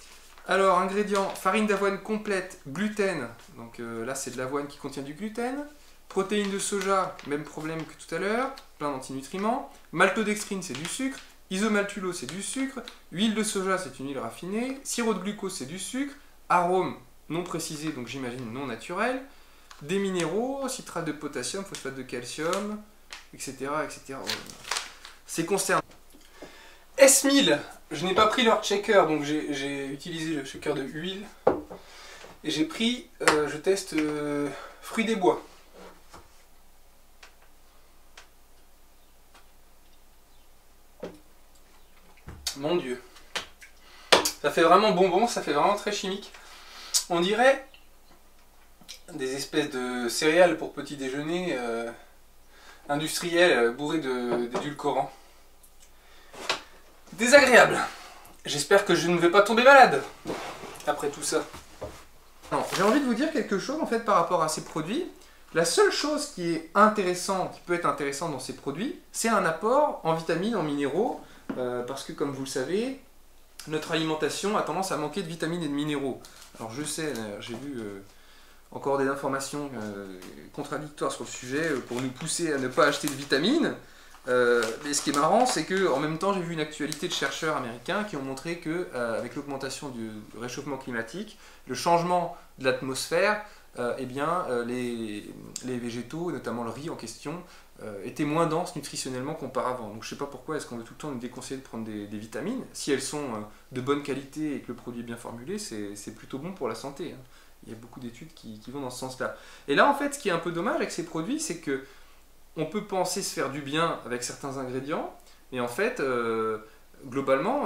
Alors, ingrédients, farine d'avoine complète, gluten. Donc là, c'est de l'avoine qui contient du gluten. Protéines de soja, même problème que tout à l'heure, plein d'antinutriments. Maltodextrine, c'est du sucre. Isomaltulose, c'est du sucre. Huile de soja, c'est une huile raffinée. Sirop de glucose, c'est du sucre. Arôme non précisé, donc j'imagine non naturel. Des minéraux, citrate de potassium, phosphate de calcium, etc. etc. C'est consternant. S1000, je n'ai pas pris leur shaker, donc j'ai utilisé le shaker de huile. Et j'ai pris, je teste fruits des bois. Mon Dieu. Ça fait vraiment bonbon, ça fait vraiment très chimique. On dirait des espèces de céréales pour petit déjeuner industrielles bourrées d'édulcorants. Désagréable. J'espère que je ne vais pas tomber malade après tout ça. J'ai envie de vous dire quelque chose en fait par rapport à ces produits. La seule chose qui est intéressante, qui peut être intéressante dans ces produits, c'est un apport en vitamines, en minéraux, parce que comme vous le savez, notre alimentation a tendance à manquer de vitamines et de minéraux. Alors je sais, j'ai vu encore des informations contradictoires sur le sujet pour nous pousser à ne pas acheter de vitamines. Mais ce qui est marrant, c'est que en même temps, j'ai vu une actualité de chercheurs américains qui ont montré que avec l'augmentation du réchauffement climatique, le changement de l'atmosphère, eh bien, les végétaux, notamment le riz en question, étaient moins denses nutritionnellement qu'auparavant. Donc je ne sais pas pourquoi est-ce qu'on veut tout le temps nous déconseiller de prendre des vitamines. Si elles sont de bonne qualité et que le produit est bien formulé, c'est plutôt bon pour la santé, hein. Il y a beaucoup d'études qui vont dans ce sens-là. Et là, en fait, ce qui est un peu dommage avec ces produits, c'est que on peut penser se faire du bien avec certains ingrédients, mais en fait, globalement,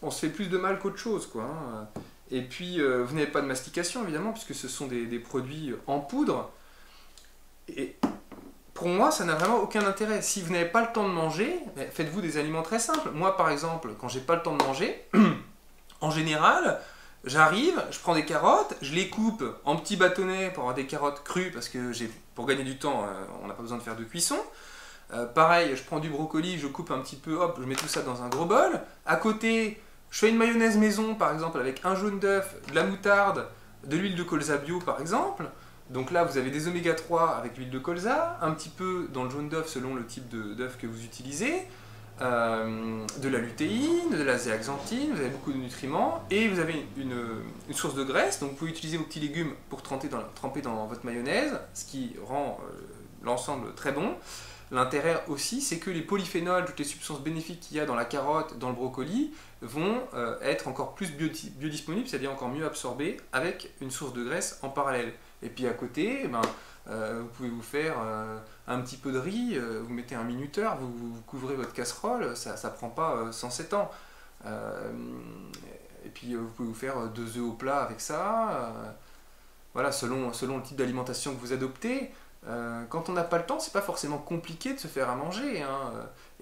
on se fait plus de mal qu'autre chose, quoi, hein. Et puis, vous n'avez pas de mastication, évidemment, puisque ce sont des produits en poudre. Et pour moi, ça n'a vraiment aucun intérêt. Si vous n'avez pas le temps de manger, faites-vous des aliments très simples. Moi, par exemple, quand j'ai pas le temps de manger, en général, j'arrive, je prends des carottes, je les coupe en petits bâtonnets pour avoir des carottes crues, parce que pour gagner du temps, on n'a pas besoin de faire de cuisson. Pareil, je prends du brocoli, je coupe un petit peu, hop, je mets tout ça dans un gros bol. À côté, je fais une mayonnaise maison, par exemple, avec un jaune d'œuf, de la moutarde, de l'huile de colza bio, par exemple. Donc là, vous avez des oméga 3 avec l'huile de colza, un petit peu dans le jaune d'œuf selon le type d'œuf que vous utilisez, de la lutéine, de la zéaxanthine, vous avez beaucoup de nutriments, et vous avez une source de graisse, donc vous pouvez utiliser vos petits légumes pour tremper dans votre mayonnaise, ce qui rend l'ensemble très bon. L'intérêt aussi, c'est que les polyphénols, toutes les substances bénéfiques qu'il y a dans la carotte, dans le brocoli, vont être encore plus biodisponibles, c'est-à-dire encore mieux absorbés avec une source de graisse en parallèle. Et puis à côté, vous pouvez vous faire un petit peu de riz, vous mettez un minuteur, vous couvrez votre casserole, ça ne prend pas 107 ans. Et puis vous pouvez vous faire 2 œufs au plat avec ça. Voilà, selon le type d'alimentation que vous adoptez. Quand on n'a pas le temps, c'est pas forcément compliqué de se faire à manger, hein.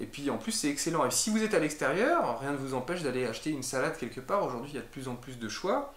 Et puis en plus c'est excellent. Et si vous êtes à l'extérieur, rien ne vous empêche d'aller acheter une salade quelque part. Aujourd'hui il y a de plus en plus de choix.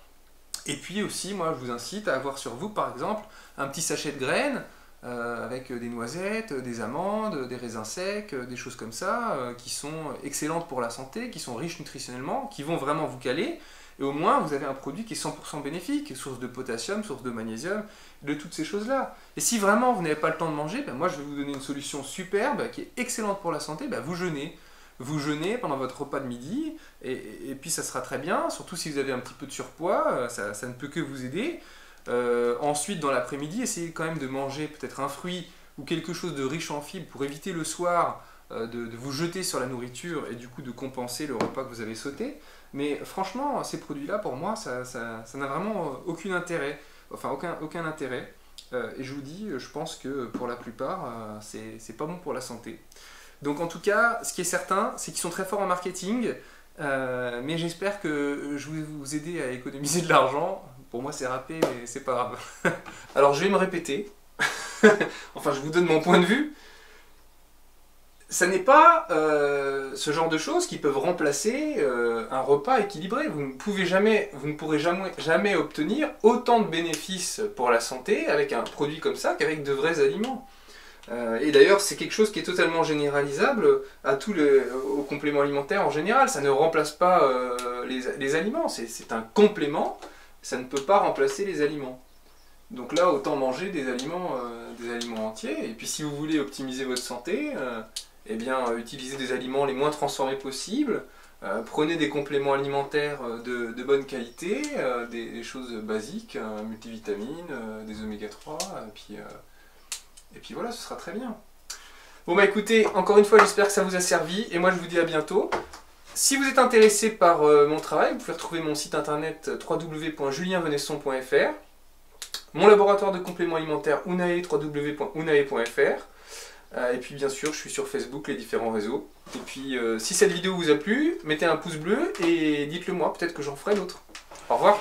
Et puis aussi, moi je vous incite à avoir sur vous par exemple un petit sachet de graines avec des noisettes, des amandes, des raisins secs, des choses comme ça qui sont excellentes pour la santé, qui sont riches nutritionnellement, qui vont vraiment vous caler. Et au moins, vous avez un produit qui est 100% bénéfique, source de potassium, source de magnésium, de toutes ces choses-là. Et si vraiment vous n'avez pas le temps de manger, moi je vais vous donner une solution superbe, qui est excellente pour la santé, vous jeûnez. Vous jeûnez pendant votre repas de midi, et puis ça sera très bien, surtout si vous avez un petit peu de surpoids, ça ne peut que vous aider. Ensuite, dans l'après-midi, essayez quand même de manger peut-être un fruit ou quelque chose de riche en fibres pour éviter le soir de vous jeter sur la nourriture et du coup de compenser le repas que vous avez sauté. Mais franchement, ces produits-là, pour moi, ça n'a vraiment aucun intérêt. Enfin, aucun intérêt. Et je vous dis, je pense que pour la plupart, c'est pas bon pour la santé. Donc en tout cas, ce qui est certain, c'est qu'ils sont très forts en marketing. Mais j'espère que je vais vous aider à économiser de l'argent. Pour moi, c'est râpé, mais c'est pas grave. Alors, je vais me répéter. Enfin, je vous donne mon point de vue. Ça n'est pas ce genre de choses qui peuvent remplacer un repas équilibré. Vous ne pourrez jamais obtenir autant de bénéfices pour la santé avec un produit comme ça qu'avec de vrais aliments. Et d'ailleurs, c'est quelque chose qui est totalement généralisable aux compléments alimentaires en général. Ça ne remplace pas les aliments, c'est un complément, ça ne peut pas remplacer les aliments. Donc là, autant manger des aliments entiers. Et puis si vous voulez optimiser votre santé, eh bien, utilisez des aliments les moins transformés possibles. Prenez des compléments alimentaires de bonne qualité, des choses basiques, multivitamines, des oméga 3, et puis voilà, ce sera très bien. Bon écoutez, encore une fois, j'espère que ça vous a servi, et moi je vous dis à bientôt. Si vous êtes intéressé par mon travail, vous pouvez retrouver mon site internet www.julienvenesson.fr, mon laboratoire de compléments alimentaires Unae, www.unae.fr, et puis bien sûr, je suis sur Facebook, les différents réseaux. Et puis, si cette vidéo vous a plu, mettez un pouce bleu et dites-le moi, peut-être que j'en ferai d'autres. Au revoir.